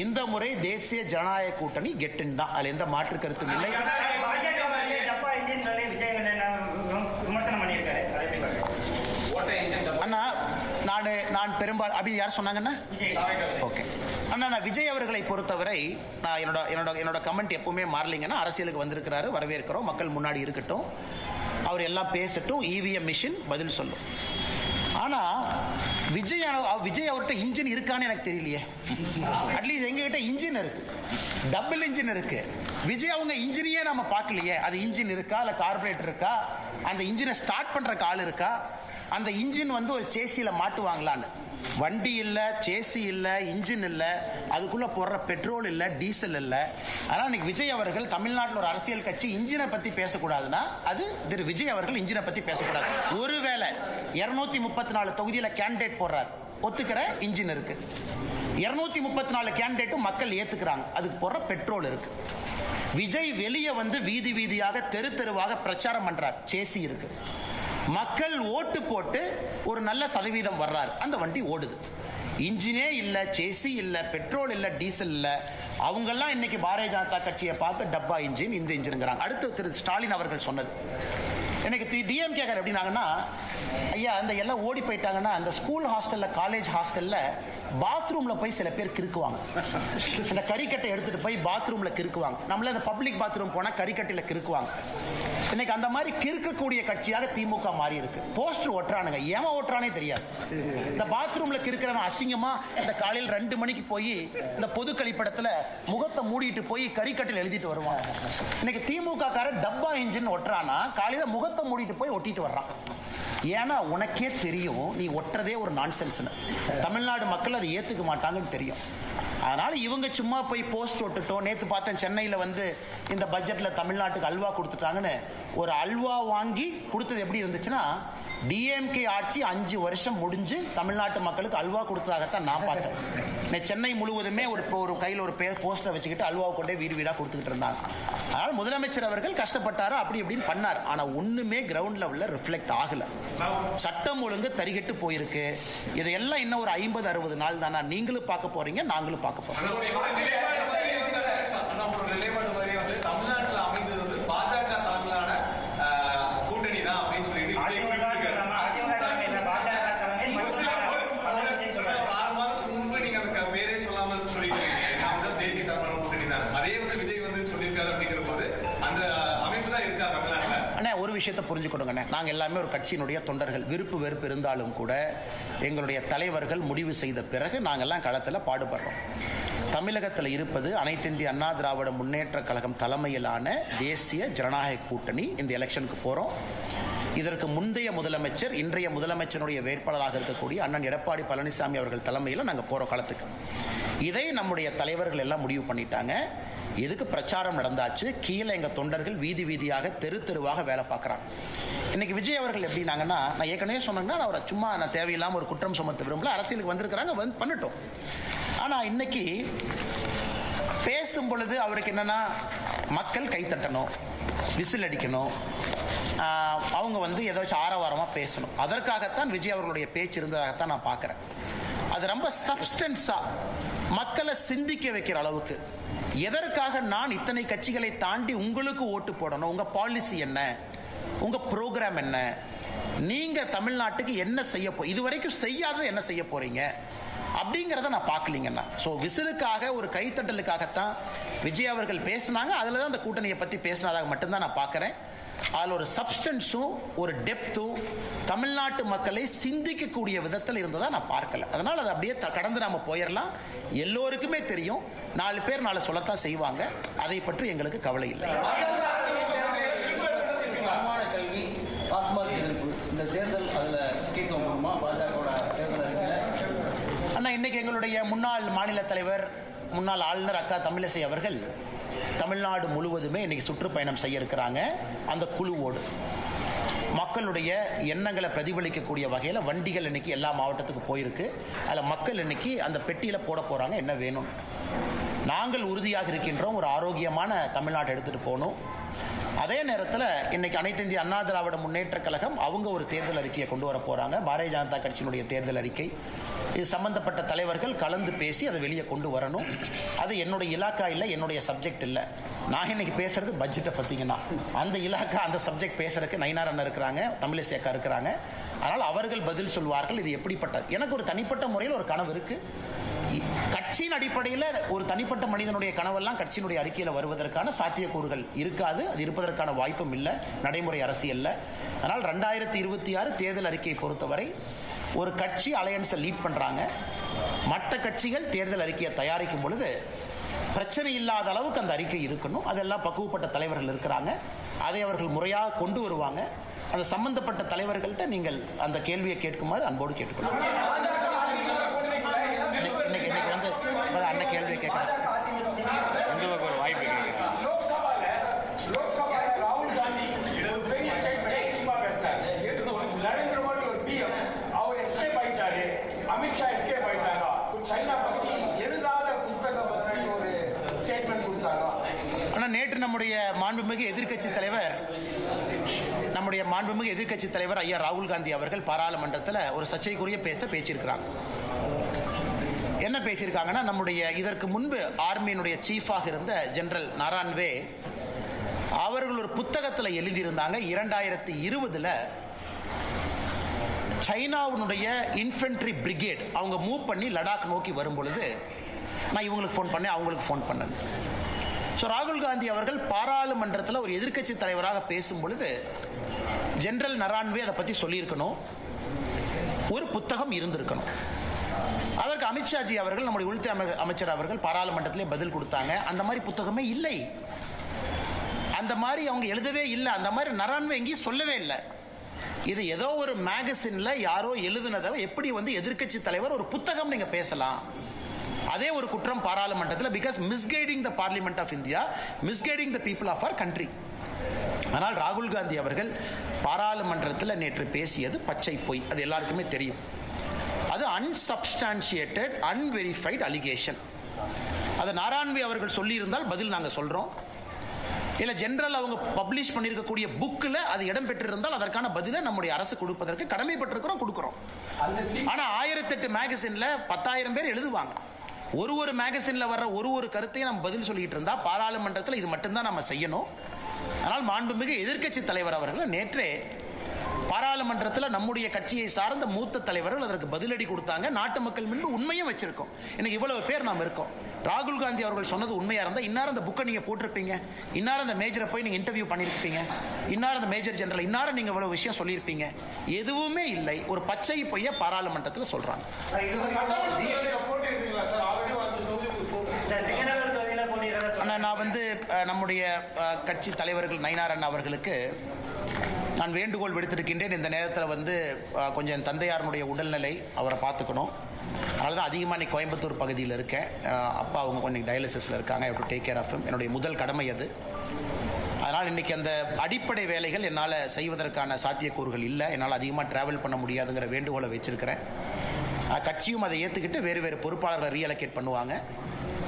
இந்த முறை தேசிய ஜனநாயக கூட்டணி கெட்டுன்னு தான், அதுல எந்த மாற்று கருத்தும் இல்லை. அண்ணா நான் பெரும்பாலும் அப்படி யார் சொன்னாங்கன்னா, ஓகே அண்ணா, நான் விஜய் அவர்களை பொறுத்தவரை நான் என்னோட கமெண்ட் எப்பவுமே மாறலிங்கன்னா, அரசியலுக்கு வந்திருக்கிறாரு, வரவேற்கிறோம், மக்கள் முன்னாடி இருக்கட்டும், அவர் எல்லாம் பேசட்டும், இவிஎம் மிஷின் பதில் சொல்லும். ஆனா விஜய் அவர்கிட்ட இன்ஜின் இருக்கான்னு எனக்கு தெரியலையே. அட்லீஸ்ட் எங்ககிட்ட இன்ஜின் இருக்கு, டபுள் இன்ஜின் இருக்கு. விஜய் அவங்க இன்ஜினையே நம்ம பார்க்கலையே. அது இன்ஜின் இருக்கா, இல்ல கார்பரேட்டர் இருக்கா, அந்த இன்ஜினை ஸ்டார்ட் பண்ற ஆள் இருக்கா, அந்த இன்ஜின் ஒரு சேசியில மாட்டுவாங்களான்னு. வண்டி இல்ல, சேசி இல்ல, இன்ஜின் இல்ல, அதுக்குள்ள போடுற பெட்ரோல் இல்ல, டீசல் இல்ல. ஆனால் இன்னைக்கு விஜய் அவர்கள் தமிழ்நாட்டில் ஒரு அரசியல் கட்சி இன்ஜினை பத்தி பேசக்கூடாதுன்னா அது திரு விஜய் அவர்கள் இன்ஜினை பத்தி பேசக்கூடாது. ஒருவேளை 234 தொகுதியில கேண்டிடேட் போடுறாரு, ஒத்துக்கிற இன்ஜின் இருக்கு. 234 கேண்டிடேட்டும் மக்கள் ஏத்துக்கிறாங்க, அதுக்கு போடுற பெட்ரோல் இருக்கு. விஜய் வெளியே வீதி வீதியாக தெரு தெருவாக பிரச்சாரம் பண்றார், சேசி இருக்கு. மக்கள் ஓட்டு போட்டு ஒரு நல்ல சதவீதம் வர்றாரு, அந்த வண்டி ஓடுது. இன்ஜினே இல்ல, சேசி இல்ல, பெட்ரோல் இல்ல, டீசல் இல்ல, அவங்கெல்லாம் இன்னைக்கு பாரதிய ஜனதா கட்சியை பார்த்து டப்பா இன்ஜின் இந்த இன்ஜின்ங்கிறாங்க. அடுத்து திரு ஸ்டாலின் அவர்கள் சொன்னது எனக்கு டிஎம்கே எப்படின்னாங்கன்னா, ஐயா அந்த எல்லாம் ஓடி போயிட்டாங்கன்னா அந்த ஸ்கூல் ஹாஸ்டல்ல காலேஜ் ஹாஸ்டல்ல பாத்ரூம்ல போய் சில பேர் கிறுக்குவாங்க. அந்த கறிக்கட்டை எடுத்துட்டு போய் பாத்ரூம்ல கிறுக்குவாங்க. நம்மள அந்த பப்ளிக் பாத்ரூம் போனா கறிக்கட்டையில கிறுக்குவாங்க. இன்னைக்கு அந்த மாதிரி கிறுக்கக்கூடிய கட்சியாக திமுக மாறி இருக்கு. போஸ்டர் ஒட்டுறானுங்க, ஏமா ஒட்டுறானே தெரியாது. இந்த பாத்ரூம்ல கிறுக்கிறவன் அசிங்கமா இந்த காலையில் 2 மணிக்கு போய் இந்த பொது கழிப்படத்துல முகத்தை மூடிட்டு போய் கறிக்கட்டையில் எழுதிட்டு வருவான். இன்னைக்கு திமுக கார டப்பா இன்ஜின் ஒட்டுறானா காலையில முகத்தை மூடிட்டு போய் ஒட்டிட்டு வர்றான். ஏன்னா உனக்கே தெரியும் நீ ஒட்டுறதே ஒரு நான்சென்ஸ். தமிழ்நாடு மக்கள் அதை ஏத்துக்க மாட்டாங்கன்னு தெரியும். அதனால இவங்க சும்மா போய் போஸ்ட் ஒட்டுட்டோம். நேற்று பார்த்தேன் சென்னையில் இந்த பட்ஜெட்ல தமிழ்நாட்டுக்கு அல்வா கொடுத்துட்டாங்கன்னு. ஒரு அல்வா வாங்கி கொடுத்தது எப்படி இருந்துச்சுன்னா, டிஎம்கே ஆட்சி 5 வருஷம் முடிஞ்சு தமிழ்நாட்டு மக்களுக்கு அல்வா கொடுத்ததாகத்தான் நான் பார்த்தேன். சென்னை முழுவதுமே ஒரு கையில் ஒரு போஸ்டரை வச்சுக்கிட்டு அல்வாவை கொண்டே வீடு வீடாக கொடுத்துக்கிட்டு இருந்தாங்க. அதனால முதலமைச்சர் அவர்கள் கஷ்டப்பட்டாரு, அப்படி இப்படின்னு பண்ணார். ஆனா ஒண்ணுமே கிரவுண்ட் லெவல்ல ரிஃப்ளெக்ட் ஆகல. சட்டம் ஒழுங்கு தரிகட்டு போயிருக்கு. இதெல்லாம் இன்னும் ஒரு 50-60 நாள் தானா நீங்களும் பார்க்க போறீங்க, நாங்களும் பார்க்க போறோம். தமிழ்நாட்டில் அமைந்தது பாஜக தலைமையிலான கூட்டணி தான் அப்படின்னு சொல்லிட்டு பேரே சொல்லாம சொல்லிட்டு தேசிய தலைமையிலான கூட்டணி தான். அதே விஜய் சொல்லியிருக்காரு அப்படிங்கிற போது அந்த அமைப்பு தான் இருக்கா தமிழ்நாட்டில். அண்ணா ஒரு விஷயத்தை புரிஞ்சுக்கணுங்கண்ணே, நாங்கள் எல்லாமே ஒரு கட்சியினுடைய தொண்டர்கள். விருப்பு வெறுப்பு இருந்தாலும் கூட எங்களுடைய தலைவர்கள் முடிவு செய்த பிறகு நாங்கள்லாம் களத்தில் பாடுபடுறோம். தமிழகத்தில் இருப்பது அனைத்து இந்திய அண்ணா திராவிட முன்னேற்ற கழகம் தலைமையிலான தேசிய ஜனநாயக கூட்டணி. இந்த எலெக்ஷனுக்கு போகிறோம். இதற்கு முந்தைய முதலமைச்சர் இன்றைய முதலமைச்சருடைய வேட்பாளராக இருக்கக்கூடிய அண்ணன் எடப்பாடி பழனிசாமி அவர்கள் தலைமையில் நாங்கள் போகிற களத்துக்கு. இதை நம்முடைய தலைவர்கள் எல்லாம் முடிவு பண்ணிட்டாங்க. எதுக்கு பிரச்சாரம் நடந்தாச்சு, கீழே எங்கள் தொண்டர்கள் வீதி வீதியாக தெரு தெருவாக வேலை பார்க்குறாங்க. இன்னைக்கு விஜய் அவர்கள் எப்படின்னாங்கன்னா, நான் ஏற்கனவே சொன்னேன்னா அவரை சும்மா நான் தேவையில்லாமல் ஒரு குற்றம் சுமத்த விரும்பல. அரசியலுக்கு வந்திருக்கிறாங்க, பண்ணட்டும். ஆனால் இன்னைக்கு பேசும் பொழுது அவருக்கு என்னன்னா, மக்கள் கைத்தட்டணும், விசில் அடிக்கணும், அவங்க ஏதாச்சும் ஆரவாரமாக பேசணும். அதற்காகத்தான் விஜய் அவர்களுடைய பேச்சு இருந்ததாகத்தான் நான் பார்க்குறேன். அது ரொம்ப சப்ஸ்டன்ஸா மக்களை சிந்திக்க வைக்கிற அளவுக்கு, எதற்காக நான் இத்தனை கட்சிகளை தாண்டி உங்களுக்கு ஓட்டு போடணும், உங்க பாலிசி என்ன, உங்க ப்ரோக்ராம் என்ன, நீங்க தமிழ்நாட்டுக்கு என்ன செய்ய இதுவரைக்கும் செய்யாதது என்ன செய்ய போறீங்க அப்படிங்கிறத நான் பார்க்கலீங்கன்னா. ஸோ விசிலுக்காக ஒரு கைத்தட்டலுக்காகத்தான் விஜய் அவர்கள் பேசினாங்க. அதில் தான் அந்த கூட்டணியை பற்றி பேசினதாக மட்டும்தான் நான் பார்க்குறேன். அதில் ஒரு சப்ஸ்டன்ஸும் ஒரு டெப்த்தும் தமிழ்நாட்டு மக்களை சிந்திக்கக்கூடிய விதத்தில் இருந்ததா நான் பார்க்கல. அதனால் அதை அப்படியே கடந்து நாம போயிடலாம். எல்லோருக்குமே தெரியும், 4 பேர் 4 சொல்லத்தான் செய்வாங்க. அதை பற்றி எங்களுக்கு கவலை இல்லை. சமமான கல்வி, டாஸ்மாக் எதிர்ப்பு, இந்த தேர்தல் அதில் கேட்க முடியுமா பாஜகவோட தேர்தல் அறிக்கையில்? அண்ணா இன்னைக்கு எங்களுடைய முன்னாள் மாநில தலைவர், முன்னாள் ஆளுநர் அக்கா தமிழிசை அவர்கள் தமிழ்நாடு முழுவதுமே இன்னைக்கு சுற்றுப்பயணம் செய்ய இருக்கிறாங்க. அந்த குழுவோடு மக்களுடைய எண்ணங்களை பிரதிபலிக்கக்கூடிய வகையில் வண்டிகள் இன்னைக்கு எல்லா மாவட்டத்துக்கு போயிருக்கு. அதில் மக்கள் இன்னைக்கு அந்த பெட்டியில் போட போறாங்க என்ன வேணும். நாங்கள் உறுதியாக இருக்கின்றோம், ஒரு ஆரோக்கியமான தமிழ்நாட்டை எடுத்துட்டு போகணும். அதே நேரத்தில் இன்னைக்கு அனைத்து இந்திய அண்ணா திராவிட முன்னேற்ற கழகம் அவங்க ஒரு தேர்தல் அறிக்கையை கொண்டு வர போறாங்க. பாரதிய ஜனதா கட்சியினுடைய தேர்தல் அறிக்கை. இது சம்பந்தப்பட்ட தலைவர்கள் கலந்து பேசி அதை வெளியே கொண்டு வரணும். அது என்னுடைய இலாக்கா இல்லை, என்னுடைய சப்ஜெக்ட் இல்லை. நான் இன்னைக்கு பேசுறது பட்ஜெட்டை பத்திங்கன்னா, அந்த இலாக்கா அந்த சப்ஜெக்ட் பேசுறதுக்கு நயினார் அண்ணன் இருக்கிறாங்க, தமிழிசை அக்கா இருக்கிறாங்க. அதனால் அவர்கள் பதில் சொல்வார்கள். இது எப்படிப்பட்ட, எனக்கு ஒரு தனிப்பட்ட முறையில் ஒரு கனவு இருக்கு. கட்சியின் அடிப்படையில் ஒரு தனிப்பட்ட மனிதனுடைய கனவெல்லாம் கட்சியினுடைய அறிக்கையில் வருவதற்கான சாத்தியக்கூறுகள் இருக்காது. அது இருப்பதற்கான வாய்ப்பும் இல்லை நடைமுறை அரசியல்ல. அதனால் 2026 தேர்தல் அறிக்கையை பொறுத்தவரை ஒரு கட்சி அலையன்ஸை லீட் பண்றாங்க. மற்ற கட்சிகள் தேர்தல் அறிக்கையை தயாரிக்கும் பொழுது பிரச்சனை இல்லாத அளவுக்கு அந்த அறிக்கை இருக்கணும். அதெல்லாம் பக்குவப்பட்ட தலைவர்கள் இருக்கிறாங்க. அதை அவர்கள் முறையாக கொண்டு வருவாங்க. அந்த சம்பந்தப்பட்ட தலைவர்கள்ட்ட நீங்கள் அந்த கேள்வியை கேட்குமாறு அன்போடு கேட்டுக்கொள்ளுங்க. இன்னைக்கு அண்ணன் கேள்வியை கேட்கணும். உங்களுக்கு ஒரு வாய்ப்பு ராகுல் காந்தி பெரிய ஸ்டேட்மெண்ட் பேசினாரு. நரேந்திர மோடி ஒரு பிஎம், அவர் எஸ்கேப் ஆயிட்டாரு, அமித்ஷா எஸ்கேப் ஆயிட்டாரா, சைனா பத்தி எழுதாத புஸ்தகம் பத்தி ஒரு ஸ்டேட்மெண்ட் கொடுத்தாரா? ஆனா நேற்று நம்முடைய மாண்புமிகு எதிர்க்கட்சி தலைவர் ஐயா ராகுல் காந்தி அவர்கள் பாராளுமன்றத்தில் ஒரு சர்ச்சைக்குரிய பேச்சிருக்கிறாங்க. என்ன பேசியிருக்காங்கன்னா, நம்முடைய இதற்கு முன்பு ஆர்மியினுடைய சீஃபாக இருந்த ஜெனரல் நாரான்வே அவர்கள் ஒரு புத்தகத்தில் எழுதியிருந்தாங்க, 2020 சைனாவுடைய இன்ஃபென்ட்ரி பிரிகேட் அவங்க மூவ் பண்ணி லடாக் நோக்கி வரும் பொழுது நான் இவங்களுக்கு ஃபோன் பண்ணேன், அவங்களுக்கு ஃபோன் பண்ணேன். ஸோ ராகுல் காந்தி அவர்கள் பாராளுமன்றத்தில் ஒரு எதிர்க்கட்சி தலைவராக பேசும் பொழுது ஜெனரல் நரான்வே அதை பற்றி சொல்லியிருக்கணும், ஒரு புத்தகம் இருந்திருக்கணும். அதற்கு அமித்ஷாஜி அவர்கள், நம்முடைய உள்துறை அமைச்சர் அவர்கள் பாராளுமன்றத்திலே பதில் கொடுத்தாங்க, அந்த மாதிரி புத்தகமே இல்லை, அந்த மாதிரி அவங்க எழுதவே இல்லை, அந்த மாதிரி நரான்வே எங்கேயும் சொல்லவே இல்லை. இது ஏதோ ஒரு மேகசின்ல யாரோ எழுதுனதை எப்படி எதிர்க்கட்சி தலைவர் ஒரு புத்தகம் நீங்க பேசலாம்? அதே ஒரு குற்றம் பாராளுமன்றத்தில். Because misguiding the parliament of India, misguiding the people of our country. ஆனால் ராகுல் காந்தி அவர்கள் பாராளுமன்றத்தில் நேற்று பேசியது பச்சை பொய், அது எல்லாருக்குமே தெரியும். அது அன்சப்ஸ்டான்ஷியேட்டட் அன்வெரிஃபைடு அலிகேஷன். அது நாராயண்வே அவர்கள் சொல்லியிருந்தால் பதில் நாங்கள் சொல்றோம். இல்ல ஜெனரல் அவங்க பப்ளிஷ் பண்ணியிருக்கக்கூடிய புக்கில் அது இடம் பெற்றிருந்தால் அதற்கான பதிலை நம்முடைய அரசு கொடுப்பதற்கு கடமைப்பட்டிருக்கிறோம், கொடுக்கிறோம். ஆனா 1008 மேகசின்ல 10,000 பேர் எழுதுவாங்க. ஒரு மேகசின்ல வர்ற ஒரு கருத்தையும் நம்ம பதில் சொல்லிட்டு இருந்தா பாராளுமன்றத்தில் இது மட்டும்தான் நம்ம செய்யணும். ஆனால் மாண்புமிகு எதிர்க்கட்சி தலைவர் அவர்கள் நேற்றே பாராளுமன்றத்தில் நம்முடைய கட்சியை சார்ந்த மூத்த தலைவர்கள் அதற்கு பதிலடி கொடுத்தாங்க. நாட்டு மக்கள் முன்பு உண்மையும் வச்சிருக்கோம். இன்னைக்கு இவ்வளவு பேர் நாம் இருக்கோம். ராகுல் காந்தி அவர்கள் சொன்னது உண்மையா இருந்தா இன்னார் அந்த புக்கை நீங்க போட்டிருப்பீங்க, இன்னார் அந்த மேஜரை போய் நீங்க இன்டர்வியூ பண்ணிருப்பீங்க, இன்னார் அந்த மேஜர் ஜெனரல் இன்னார நீங்க இவ்வளவு விஷயம் சொல்லியிருப்பீங்க. எதுவுமே இல்லை, ஒரு பச்சை பொய்ய பாராளுமன்றத்தில் சொல்றாங்க. நான் நம்முடைய கட்சி தலைவர்கள் நயினார் அண்ணா அவர்களுக்கு நான் வேண்டுகோள் விடுத்திருக்கின்றேன். இந்த நேரத்தில் கொஞ்சம் என் தந்தையாருடைய உடல்நிலை, அவரை பார்த்துக்கணும். அதனால தான் அதிகமாக இன்னைக்கு கோயம்புத்தூர் பகுதியில் இருக்கேன். அப்பா அவங்க கொஞ்சம் டயாலிசிஸில் இருக்காங்க. I have to take care of him. என்னுடைய முதல் கடமை அது. அதனால் இன்றைக்கி அந்த அடிப்படை வேலைகள் என்னால் செய்வதற்கான சாத்தியக்கூறுகள் இல்லை. என்னால் அதிகமாக ட்ராவல் பண்ண முடியாதுங்கிற வேண்டுகோளை வச்சிருக்கிறேன். கட்சியும் அதை ஏற்றுக்கிட்டு வேறு பொறுப்பாளர்களை ரீஅலோகேட் பண்ணுவாங்க.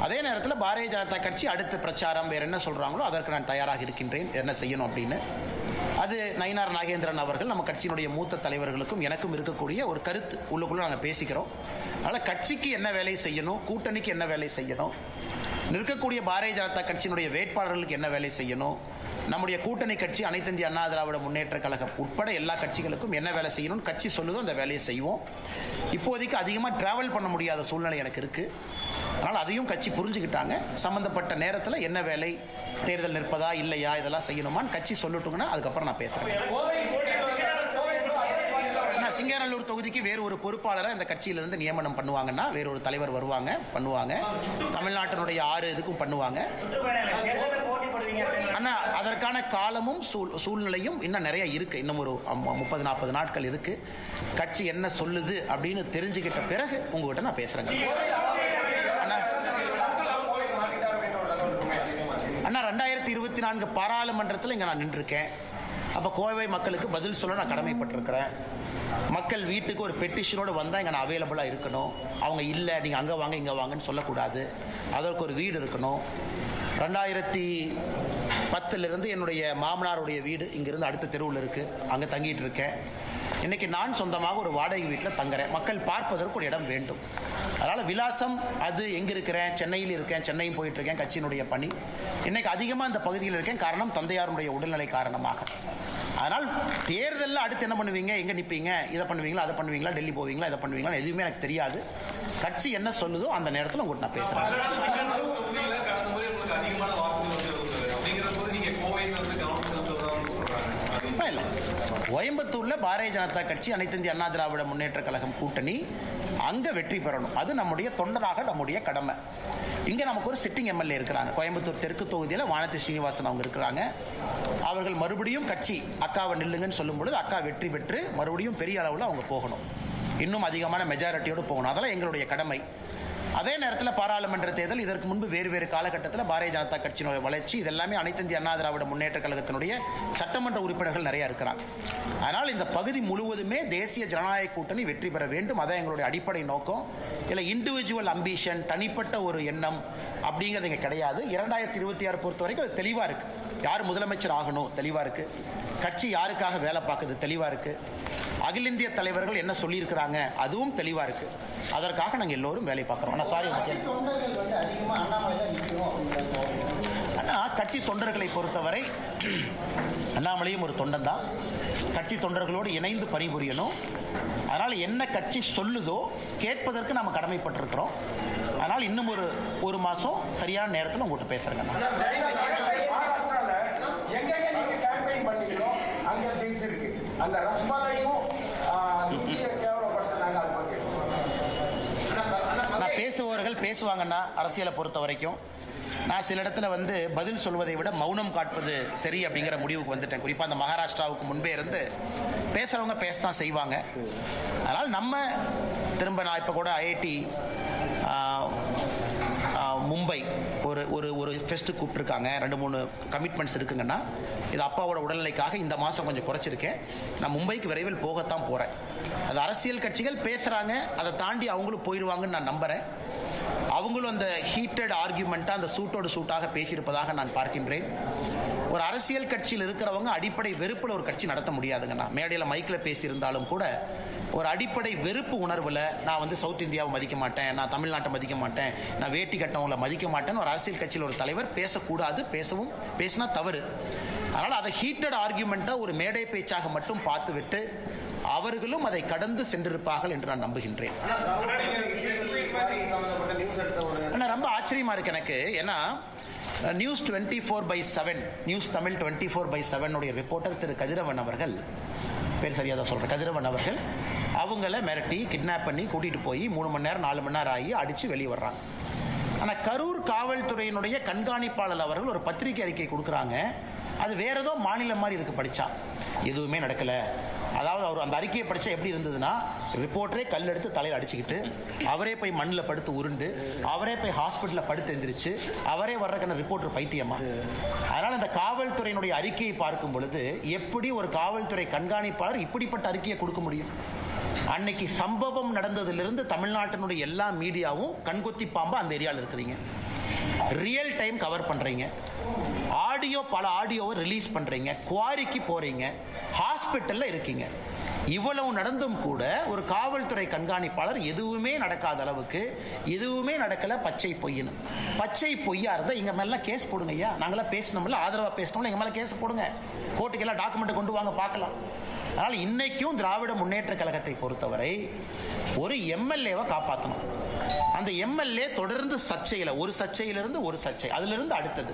அதே நேரத்தில் பாரதிய ஜனதா கட்சி அடுத்த பிரச்சாரம் வேறு என்ன சொல்கிறாங்களோ அதற்கு நான் தயாராக இருக்கின்றேன், என்ன செய்யணும் அப்படின்னு. அது நயினார் நாகேந்திரன் அவர்கள் நம்ம கட்சியினுடைய மூத்த தலைவர்களுக்கும் எனக்கும் இருக்கக்கூடிய ஒரு கருத்து, உள்ளுக்குள்ள நாங்கள் பேசிக்கிறோம். அதனால் கட்சிக்கு என்ன வேலை செய்யணும், கூட்டணிக்கு என்ன வேலை செய்யணும், நிற்கக்கூடிய பாரதிய ஜனதா கட்சியினுடைய வேட்பாளர்களுக்கு என்ன வேலை செய்யணும், நம்முடைய கூட்டணி கட்சி அனைத்து இந்திய அண்ணா திராவிட முன்னேற்ற கழகம் உட்பட எல்லா கட்சிகளுக்கும் என்ன வேலை செய்யணும்னு கட்சி சொல்லுதோ அந்த வேலையை செய்வோம். இப்போதைக்கு அதிகமாக டிராவல் பண்ண முடியாத சூழ்நிலை எனக்கு இருக்கு. அதனால் அதையும் கட்சி புரிஞ்சுக்கிட்டாங்க. சம்பந்தப்பட்ட நேரத்தில் என்ன வேலை, தேர்தல் நிற்பதா இல்லையா, இதெல்லாம் செய்யணுமான்னு கட்சி சொல்லட்டுங்கன்னா அதுக்கப்புறம் நான் பேசுறேன். சிங்காநல்லூர் தொகுதிக்கு வேறு ஒரு பொறுப்பாளரை இந்த கட்சியிலிருந்து நியமனம் பண்ணுவாங்கன்னா, வேறு ஒரு தலைவர் பண்ணுவாங்க. தமிழ்நாட்டினுடைய 6 இதுக்கும் பண்ணுவாங்க. ஆனா அதற்கான காலமும் சூழ்நிலையும் இன்னும் நிறைய இருக்கு. இன்னும் ஒரு 30-40 நாட்கள் இருக்கு. கட்சி என்ன சொல்லுது அப்படின்னு தெரிஞ்சுக்கிட்ட பிறகு உங்ககிட்ட நான் பேசுறேங்க. அண்ணா 2024 பாராளுமன்றத்தில் இங்க நான் நின்றுருக்கேன். அப்ப கோவை மக்களுக்கு பதில் சொல்ல நான் கடமைப்பட்டிருக்கிறேன். மக்கள் வீட்டுக்கு ஒரு பெட்டிஷனோடு வந்தால் இங்கே நான் அவைலபிளாக இருக்கணும். அவங்க இல்லை நீங்கள் அங்கே வாங்க இங்கே வாங்கன்னு சொல்லக்கூடாது. அதற்கு ஒரு வீடு இருக்கணும். 2010 என்னுடைய மாமனாருடைய வீடு இங்கிருந்து அடுத்த தெருவில் இருக்குது, அங்கே தங்கிட்டு இருக்கேன். இன்னைக்கு நான் சொந்தமாக ஒரு வாடகை வீட்டில் தங்குறேன். மக்கள் பார்ப்பதற்கு ஒரு இடம் வேண்டும். அதனால் விலாசம் அது எங்கே இருக்கிறேன், சென்னையில் இருக்கேன், சென்னையும் போயிட்டு இருக்கேன், கட்சியினுடைய பணி. இன்னைக்கு அதிகமாக இந்த பகுதியில் இருக்கேன், காரணம் தந்தையாருடைய உடல்நிலை காரணமாக. அதனால் தேர்தலில் அடுத்து என்ன பண்ணுவீங்க, எங்கே நிற்பீங்க, இதை பண்ணுவீங்களா, அதை பண்ணுவீங்களா, டெல்லி போவீங்களா, இதை பண்ணுவீங்களா, எதுவுமே எனக்கு தெரியாது. கட்சி என்ன சொல்லுதோ அந்த நேரத்தில் உங்கள்கிட்ட நான் பேசுகிறேன். இல்லை, கோயம்புத்தூரில் பாரதிய ஜனதா கட்சி அனைத்து இந்திய அண்ணா திராவிட முன்னேற்ற கழகம் கூட்டணி அங்கே வெற்றி பெறணும். அது நம்முடைய தொண்டராக நம்முடைய கடமை. இங்கே நமக்கு ஒரு சிட்டிங் எம்எல்ஏ இருக்கிறாங்க. கோயம்புத்தூர் தெற்கு தொகுதியில் வானதி ஸ்ரீனிவாசன் அவங்க இருக்கிறாங்க. அவர்கள் மறுபடியும் கட்சி அக்காவை நில்லுங்கன்னு சொல்லும் பொழுது அக்கா வெற்றி பெற்று மறுபடியும் பெரிய அளவில் அவங்க போகணும், இன்னும் அதிகமான மெஜாரிட்டியோடு போகணும். அதெல்லாம் எங்களுடைய கடமை. அதே நேரத்தில் பாராளுமன்ற தேர்தல், இதற்கு முன்பு வேறு காலகட்டத்தில் பாரதிய ஜனதா கட்சியினுடைய வளர்ச்சி, இதெல்லாமே அனைத்து இந்திய அண்ணா திராவிட முன்னேற்ற கழகத்தினுடைய சட்டமன்ற உறுப்பினர்கள் நிறைய இருக்கிறாங்க. அதனால் இந்த பகுதி முழுவதுமே தேசிய ஜனநாயக கூட்டணி வெற்றி பெற வேண்டும். அதான் எங்களுடைய அடிப்படை நோக்கம். இல்லை இண்டிவிஜுவல் அம்பிஷன், தனிப்பட்ட ஒரு எண்ணம் அப்படிங்கிறது இங்கே கிடையாது. 2026 பொறுத்த வரைக்கும் அது தெளிவாக இருக்கு. யார் முதலமைச்சர் ஆகணும் தெளிவாக இருக்கு. கட்சி யாருக்காக வேலை பார்க்குது தெளிவாக இருக்கு. அகில இந்திய தலைவர்கள் என்ன சொல்லியிருக்கிறாங்க அதுவும் தெளிவாக இருக்கு. அதற்காக நாங்கள் எல்லோரும் வேலை பார்க்குறோம். ஆனால் சாரி, ஆனால் கட்சி தொண்டர்களை பொறுத்தவரை அண்ணாமலையும் ஒரு தொண்டன் தான். கட்சி தொண்டர்களோடு இணைந்து பணிபுரியணும். அதனால் என்ன கட்சி சொல்லுதோ கேட்பதற்கு நாம் கடமைப்பட்டிருக்கிறோம். அதனால் இன்னும் ஒரு மாதம் சரியான நேரத்தில் உங்கள்கிட்ட பேசுகிறேங்க. மகாராஷ்டிரால எங்கெங்க நீங்க கேம்பெயின் பண்ணீங்களோ அங்க ஜெயிச்சிருக்கு. அந்த ரஸ்மலையும் கேவலப்படுத்தினாங்க. அது பத்தி நான் பேசுபவர்கள் பேசுவாங்கன்னா அரசியலை பொறுத்த வரைக்கும் நான் சில இடத்துல பதில் சொல்வதை விட மௌனம் காட்பது சரி அப்படிங்கிற முடிவுக்கு வந்துட்டேன். குறிப்பாக அந்த மகாராஷ்டிராவுக்கு முன்பே இருந்து பேசுகிறவங்க பேசத்தான் செய்வாங்க. அதனால் நம்ம திரும்ப நான் இப்போ கூட ஐஐடி மும்பை ஒரு ஃபெஸ்ட்டு கூப்பிட்டுருக்காங்க. 2-3 கமிட்மெண்ட்ஸ் இருக்குங்கன்னா இது அப்பாவோட உடல்நிலைக்காக இந்த மாதம் கொஞ்சம் குறைச்சிருக்கேன். நான் மும்பைக்கு விரைவில் போகத்தான் போகிறேன். அது அரசியல் கட்சிகள் பேசுகிறாங்க, அதை தாண்டி அவங்களும் போயிடுவாங்கன்னு நான் நம்புகிறேன். அவங்களும் அந்த ஹீட்டட் ஆர்கியூமெண்ட்டாக அந்த சூட்டோடு சூட்டாக பேசியிருப்பதாக நான் பார்க்கின்றேன். ஒரு அரசியல் கட்சியில் இருக்கிறவங்க அடிப்படை வெறுப்பில் ஒரு கட்சி நடத்த முடியாதுங்கண்ணா. மேடையில் மைக்கில் பேசியிருந்தாலும் கூட ஒரு அடிப்படை வெறுப்பு உணர்வில் நான் சவுத் இந்தியாவை மதிக்க மாட்டேன், நான் தமிழ்நாட்டை மதிக்க மாட்டேன், நான் வேட்டி கட்டவங்களை மதிக்க மாட்டேன்னு ஒரு அரசியல் கட்சியில் ஒரு தலைவர் பேசக்கூடாது. பேசினா தவறு. அதனால் அதை ஹீட்டட் ஆர்கியூமெண்ட்டாக ஒரு மேடை பேச்சாக மட்டும் பார்த்துவிட்டு அவர்களும் அதை கடந்து சென்றிருப்பார்கள் என்று நான் நம்புகின்றேன். ரொம்ப ஆச்சரியமா இருக்கு எனக்கு. ஏன்னா நியூஸ் 24/7 நியூஸ் தமிழ் 24/7 ரிப்போர்ட்டர் திரு கதிரவன் அவர்கள், பேர் சரியாக தான் சொல்கிறேன், கதிரவன் அவர்கள் அவங்கள மிரட்டி கிட்னாப் பண்ணி கூட்டிகிட்டு போய் 3 மணி நேரம் 4 மணி நேரம் ஆகி அடித்து வெளியே வர்றாங்க. ஆனால் கரூர் காவல்துறையினுடைய கண்காணிப்பாளர் அவர்கள் ஒரு பத்திரிகை அறிக்கை கொடுக்குறாங்க. அது வேற ஏதோ மாநிலம் மாதிரி இருக்கு. படித்தா எதுவுமே நடக்கலை. அதாவது அவர் அந்த அறிக்கையை படித்தா எப்படி இருந்ததுன்னா, ரிப்போர்ட்டரே கல் எடுத்து தலையில் அடிச்சுக்கிட்டு அவரே போய் மண்ணில் படுத்து உருண்டு அவரே போய் ஹாஸ்பிட்டலில் படுத்து எந்திரிச்சு அவரே வர்றதுக்கான ரிப்போர்ட்டர் பைத்தியமா. அதனால் அந்த காவல்துறையினுடைய அறிக்கையை பார்க்கும் பொழுது எப்படி ஒரு காவல்துறை கண்காணிப்பாளர் இப்படிப்பட்ட அறிக்கையை கொடுக்க முடியும்? அன்னைக்கு சம்பவம் நடந்ததிலிருந்து தமிழ்நாட்டினுடைய எல்லா மீடியாவும் கண்கொத்தி பாம்பா அந்த ஏரியாவில் இருக்கிறீங்க. ரியல் டைம் கவர் பண்றீங்க, பல ஆடியோவை ரிலீஸ் பண்றீங்க, குவாரிக்கு போறீங்க, ஹாஸ்பிட்டல்ல இருக்கீங்க. இவ்வளவு நடந்தும் கூட ஒரு காவல்துறை கண்காணிப்பாளர் எதுவுமே நடக்காத அளவுக்கு எதுவுமே நடக்கல, பச்சை பொய்னு. பச்சை பொய்யா இருந்தா எங்க மேல கேஸ் போடுங்க ஐயா. நாங்களாம் பேசணும்ல, ஆதரவா பேசணும்ல, எங்க மேல கேஸ் போடுங்க, கோர்ட்டுக்கெல்லாம் டாக்குமெண்ட் கொண்டு வாங்க பார்க்கலாம். அதனால் இன்னைக்கும் திராவிட முன்னேற்ற கழகத்தை பொறுத்தவரை ஒரு எம்எல்ஏவை காப்பாற்றணும். அந்த எம்எல்ஏ தொடர்ந்து சர்ச்சையில், ஒரு சர்ச்சையிலிருந்து ஒரு சர்ச்சை, அதிலிருந்து அடுத்தது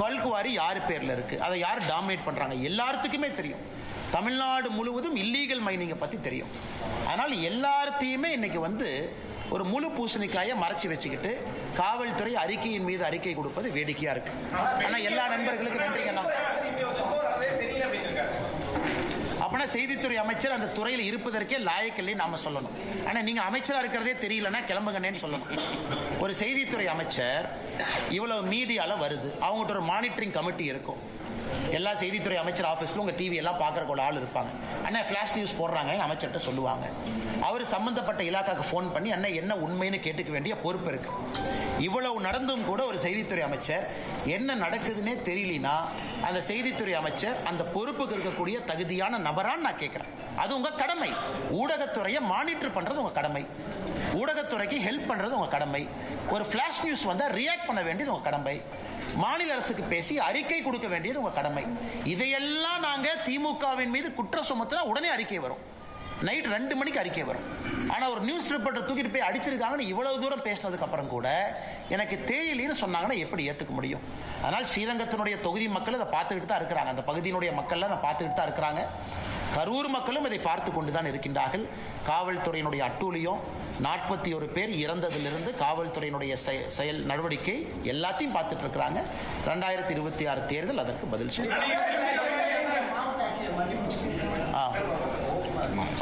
கல்குவாரி யார் பேர்ல இருக்கு, அதை யார் டாமினேட் பண்றாங்க எல்லாத்துக்குமே தெரியும். தமிழ்நாடு முழுவதும் இல்லீகல் மைனிங்கை பத்தி தெரியும். அதனால் எல்லாத்தையுமே இன்னைக்கு ஒரு முழு பூசணிக்காயை மறைச்சி வச்சுக்கிட்டு காவல்துறை அறிக்கையின் மீது அறிக்கை கொடுப்பது வேடிக்கையா இருக்கு. ஆனா எல்லா நண்பர்களுக்கும் நன்றிங்கண்ணா. அப்படின்னா செய்தித்துறை அமைச்சர் அந்த துறையில் இருப்பதற்கே லாயக்கில்லை நாம சொல்லணும். ஆனா நீங்க அமைச்சரா இருக்கிறதே தெரியலன்னா கிளம்புங்கன்னு சொல்லணும். ஒரு செய்தித்துறை அமைச்சர் இவ்வளவு மீடியால வருது, அவங்ககிட்ட ஒரு மானிட்டரிங் கமிட்டி இருக்கும். எல்லா செய்தித்துறை அமைச்சர் ஆஃபீஸில் உங்கள் டிவி எல்லாம் பார்க்குறக்கு ஆள் இருப்பாங்க. அண்ணா ஃப்ளாஷ் நியூஸ் போடுறாங்கன்னு அமைச்சர்கிட்ட சொல்லுவாங்க. அவர் சம்மந்தப்பட்ட இலாக்காவுக்கு ஃபோன் பண்ணி அண்ணா என்ன உண்மைன்னு கேட்டுக்க வேண்டிய பொறுப்பு இருக்கு. இவ்வளவு நடந்தும் கூட ஒரு செய்தித்துறை அமைச்சர் என்ன நடக்குதுன்னே தெரியலனா அந்த செய்தித்துறை அமைச்சர் அந்த பொறுப்புக்கு இருக்கக்கூடிய தகுதியான நபரான்னு நான் கேட்குறேன். அது உங்கள் கடமை. ஊடகத்துறையை மானிட்டர் பண்ணுறது உங்கள் கடமை, ஊடகத்துறைக்கு ஹெல்ப் பண்ணுறது உங்கள் கடமை. ஒரு ஃப்ளாஷ் நியூஸ் வந்தால் ரியாக்ட் பண்ண வேண்டியது உங்கள் கடமை. மாநில அரசுக்கு பேசி அறிக்கை கொடுக்க வேண்டியது உங்க கடமை. இதையெல்லாம் நாங்க திமுகவின் மீது குற்றம் சுமத்தினா உடனே அறிக்கை வரும், நைட் 2 மணிக்கு அறிக்கை வரும். ஆனா ஒரு நியூஸ் ரிப்போர்ட்டர் தூக்கிட்டு போய் அடிச்சிருக்காங்கன்னு இவ்வளவு தூரம் பேசினதுக்கு அப்புறம் கூட எனக்கு தெரியலன்னு சொன்னாங்கன்னா எப்படி ஏத்துக்க முடியும்? அதனால் ஸ்ரீரங்கத்தினுடைய தொகுதி மக்கள் அதை பார்த்துக்கிட்டு தான் இருக்கிறாங்க, அந்த பகுதியினுடைய மக்கள் அதை பார்த்துக்கிட்டு தான் இருக்கிறாங்க. கரூர் மக்களும் இதை பார்த்து கொண்டுதான் இருக்கின்றார்கள். காவல்துறையினுடைய அட்டூழியம், 41 பேர் இறந்ததிலிருந்து காவல்துறையினுடைய செயல் நடவடிக்கை எல்லாத்தையும் பார்த்துட்டு இருக்கிறாங்க. 2026 தேர்தல் அதற்கு பதில் சொல்லும்.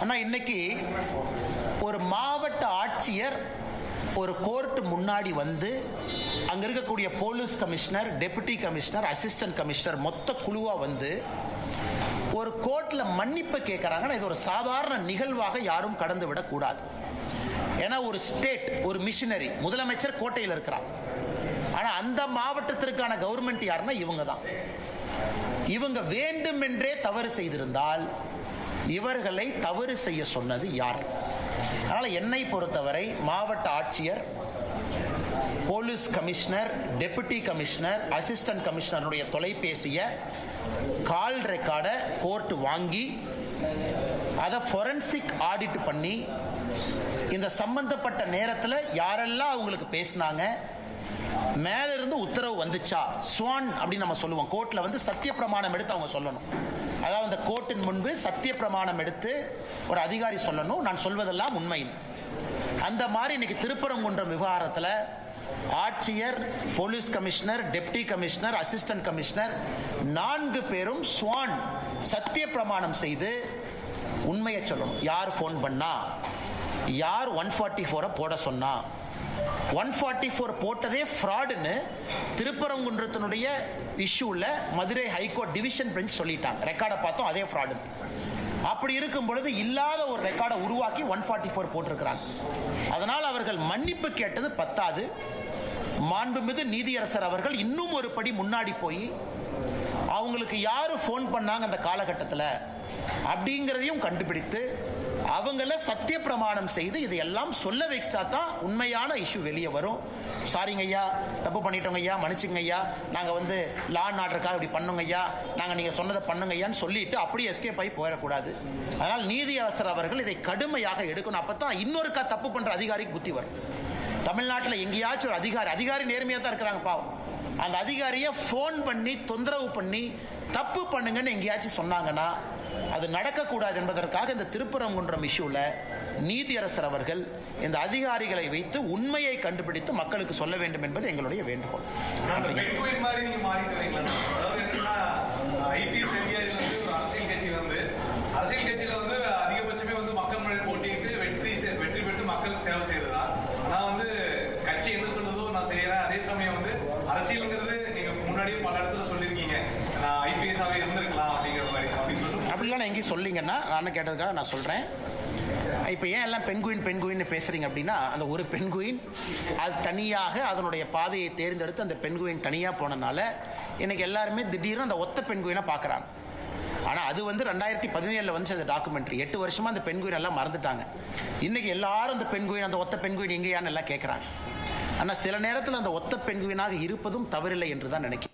ஆனா இன்னைக்கு ஒரு மாவட்ட ஆட்சியர் ஒரு கோர்ட் முன்னாடி அங்க இருக்கக்கூடிய police commissioner, deputy commissioner, assistant commissioner மொத்த குழுவா ஒரு கோர்ட்ல மன்னிப்பு கேட்கறாங்கன்னா இது ஒரு சாதாரண நிகழ்வாக யாரும் கடந்து விடக் கூடாது. ஏன்னா ஒரு ஸ்டேட், ஒரு மிஷனரி, முதலமைச்சர் கோட்டையில் இருக்கிறார். ஆனா அந்த மாவட்டத்திற்கான கவர்மெண்ட் யாருன்னா இவங்க தான். இவங்க வேண்டுமென்றே தவறு செய்திருந்தால் இவர்களை தவறு செய்ய சொன்னது யார்? அதனால் என்னை பொறுத்தவரை மாவட்ட ஆட்சியர், police commissioner, deputy commissioner, assistant கமிஷனருடைய தொலைபேசியை கால் ரெக்கார்டை கோர்ட் வாங்கி அதை ஃபொரன்சிக் ஆடிட் பண்ணி இந்த சம்பந்தப்பட்ட நேரத்தில் யாரெல்லாம் அவங்களுக்கு பேசினாங்க, மேல இருந்து உத்தரவு வந்துச்சா, ஸ்வான் அப்படின்னு நம்ம சொல்லுவோம். கோர்ட்ல வந்து சத்திய பிரமாணம் எடுத்து அவங்க சொல்லணும். அதாவது அந்த கோர்ட்டின் முன்பு சத்திய பிரமாணம் எடுத்து ஒரு அதிகாரி சொல்லணும், நான் சொல்வதெல்லாம் உண்மை. அந்த மாதிரி இன்னைக்கு திருப்பரங்குன்றம் விவகாரத்தில் ஆட்சியர், police commissioner, deputy commissioner, assistant commissioner 4 பேரும் ஸ்வான் சத்திய பிரமாணம் செய்து உண்மையை சொல்லணும். யார் ஃபோன் பண்ணா, யார் 144 போட சொன்னா, 144 போட்டதே ஃப்ராடுன்னு திருப்பரங்குன்றத்தினுடைய இஷ்யூல மதுரை ஹைகோர்ட் டிவிஷன் பெஞ்ச் சொல்லிட்டாங்க. ரெக்கார்டை பார்த்தோம், அதே ஃப்ராடு. அப்படி இருக்கும் பொழுது இல்லாத ஒரு ரெக்கார்டை உருவாக்கி 144 போட்டிருக்கிறாங்க. அதனால் அவர்கள் மன்னிப்பு கேட்டது பத்தாது, மாண்புமிகு நீதியரசர் அவர்கள் இன்னும் ஒரு படி முன்னாடி போய் அவங்களுக்கு யாரு ஃபோன் பண்ணாங்க அந்த காலகட்டத்தில் அப்படிங்கிறதையும் கண்டுபிடித்து அவங்கள சத்திய பிரமாணம் செய்து இதையெல்லாம் சொல்ல வைச்சா தான் உண்மையான இஷ்யூ வெளியே வரும். சாரிங்க ஐயா, தப்பு பண்ணிட்டோங்க ஐயா, மன்னிச்சுங்க ஐயா, நாங்கள் வந்து லா அண்ட் ஆர்டருக்காக இப்படி பண்ணுங்க ஐயா, நாங்கள் நீங்கள் சொன்னதை பண்ணுங்க ஐயான்னு சொல்லிட்டு அப்படியே எஸ்கேப் ஆகி போயிடக்கூடாது. அதனால் நீதியரசர் அவர்கள் இதை கடுமையாக எடுக்கணும். அப்போ தான் இன்னொருக்கா தப்பு பண்ணுற அதிகாரிக்கு புத்தி வரும். தமிழ்நாட்டில் எங்கேயாச்சும் ஒரு அதிகாரி நேர்மையாக தான் இருக்கிறாங்க பாவம், அந்த அதிகாரியை ஃபோன் பண்ணி தொந்தரவு பண்ணி தப்பு பண்ணுங்கன்னு எங்கேயாச்சும் சொன்னாங்கன்னா அது நடக்கக்கூடாது என்பதற்காக இந்த திருப்பரங்குன்றம் இஷ்யூல நீதியரசர் அவர்கள் இந்த அதிகாரிகளை வைத்து உண்மையை கண்டுபிடித்து மக்களுக்கு சொல்ல வேண்டும் என்பது எங்களுடைய வேண்டுகோள். அரசியல் கட்சியில வந்து அதிகபட்சமே வந்து மக்கள் முன்னாடி போட்டிட்டு வெற்றி பெற்று மக்களுக்கு சேவை செய்யறதா. ஆனா வந்து கட்சி என்ன சொல்றதோ நான் செய்யறேன். அதே சமயம் வந்து அரசியல்ங்கிறது நீங்க முன்னாடியே பல இடத்துல சொல்லியிருக்கீங்க, நான் ஐபிஎஸ்ஸாவே இருந்திருக்கலாம் அப்படிங்கிற மாதிரி அப்படின்னு சொல்லிட்டு அப்படிலாம் நான் எங்கேயும் சொல்லிங்கன்னா நான் கேட்டதுக்காக நான் சொல்றேன். இப்போ ஏன் எல்லாம் பெண்குயின் பேசுறீங்க அப்படின்னா, அந்த ஒரு பெண்குயின் அது தனியாக அதனுடைய பாதையை தேர்ந்தெடுத்து அந்த பெண்குயின் தனியாக போனனால இன்னைக்கு எல்லாருமே திடீர்னு அந்த ஒத்த பெண்குயினை பார்க்குறாங்க. ஆனால் அது வந்து 2017 வந்துச்சு அந்த டாக்குமெண்ட்ரி. 8 வருஷமா அந்த பெண்குயின் எல்லாம் மறந்துட்டாங்க. இன்னைக்கு எல்லாரும் அந்த பெண்குயின், அந்த ஒத்த பெண்குயின் எங்கேயான்னு எல்லாம் கேட்குறாங்க. ஆனால் சில நேரத்தில் அந்த ஒத்த பெண்குயினாக இருப்பதும் தவறில்லை என்று தான் நினைக்கிறேன்.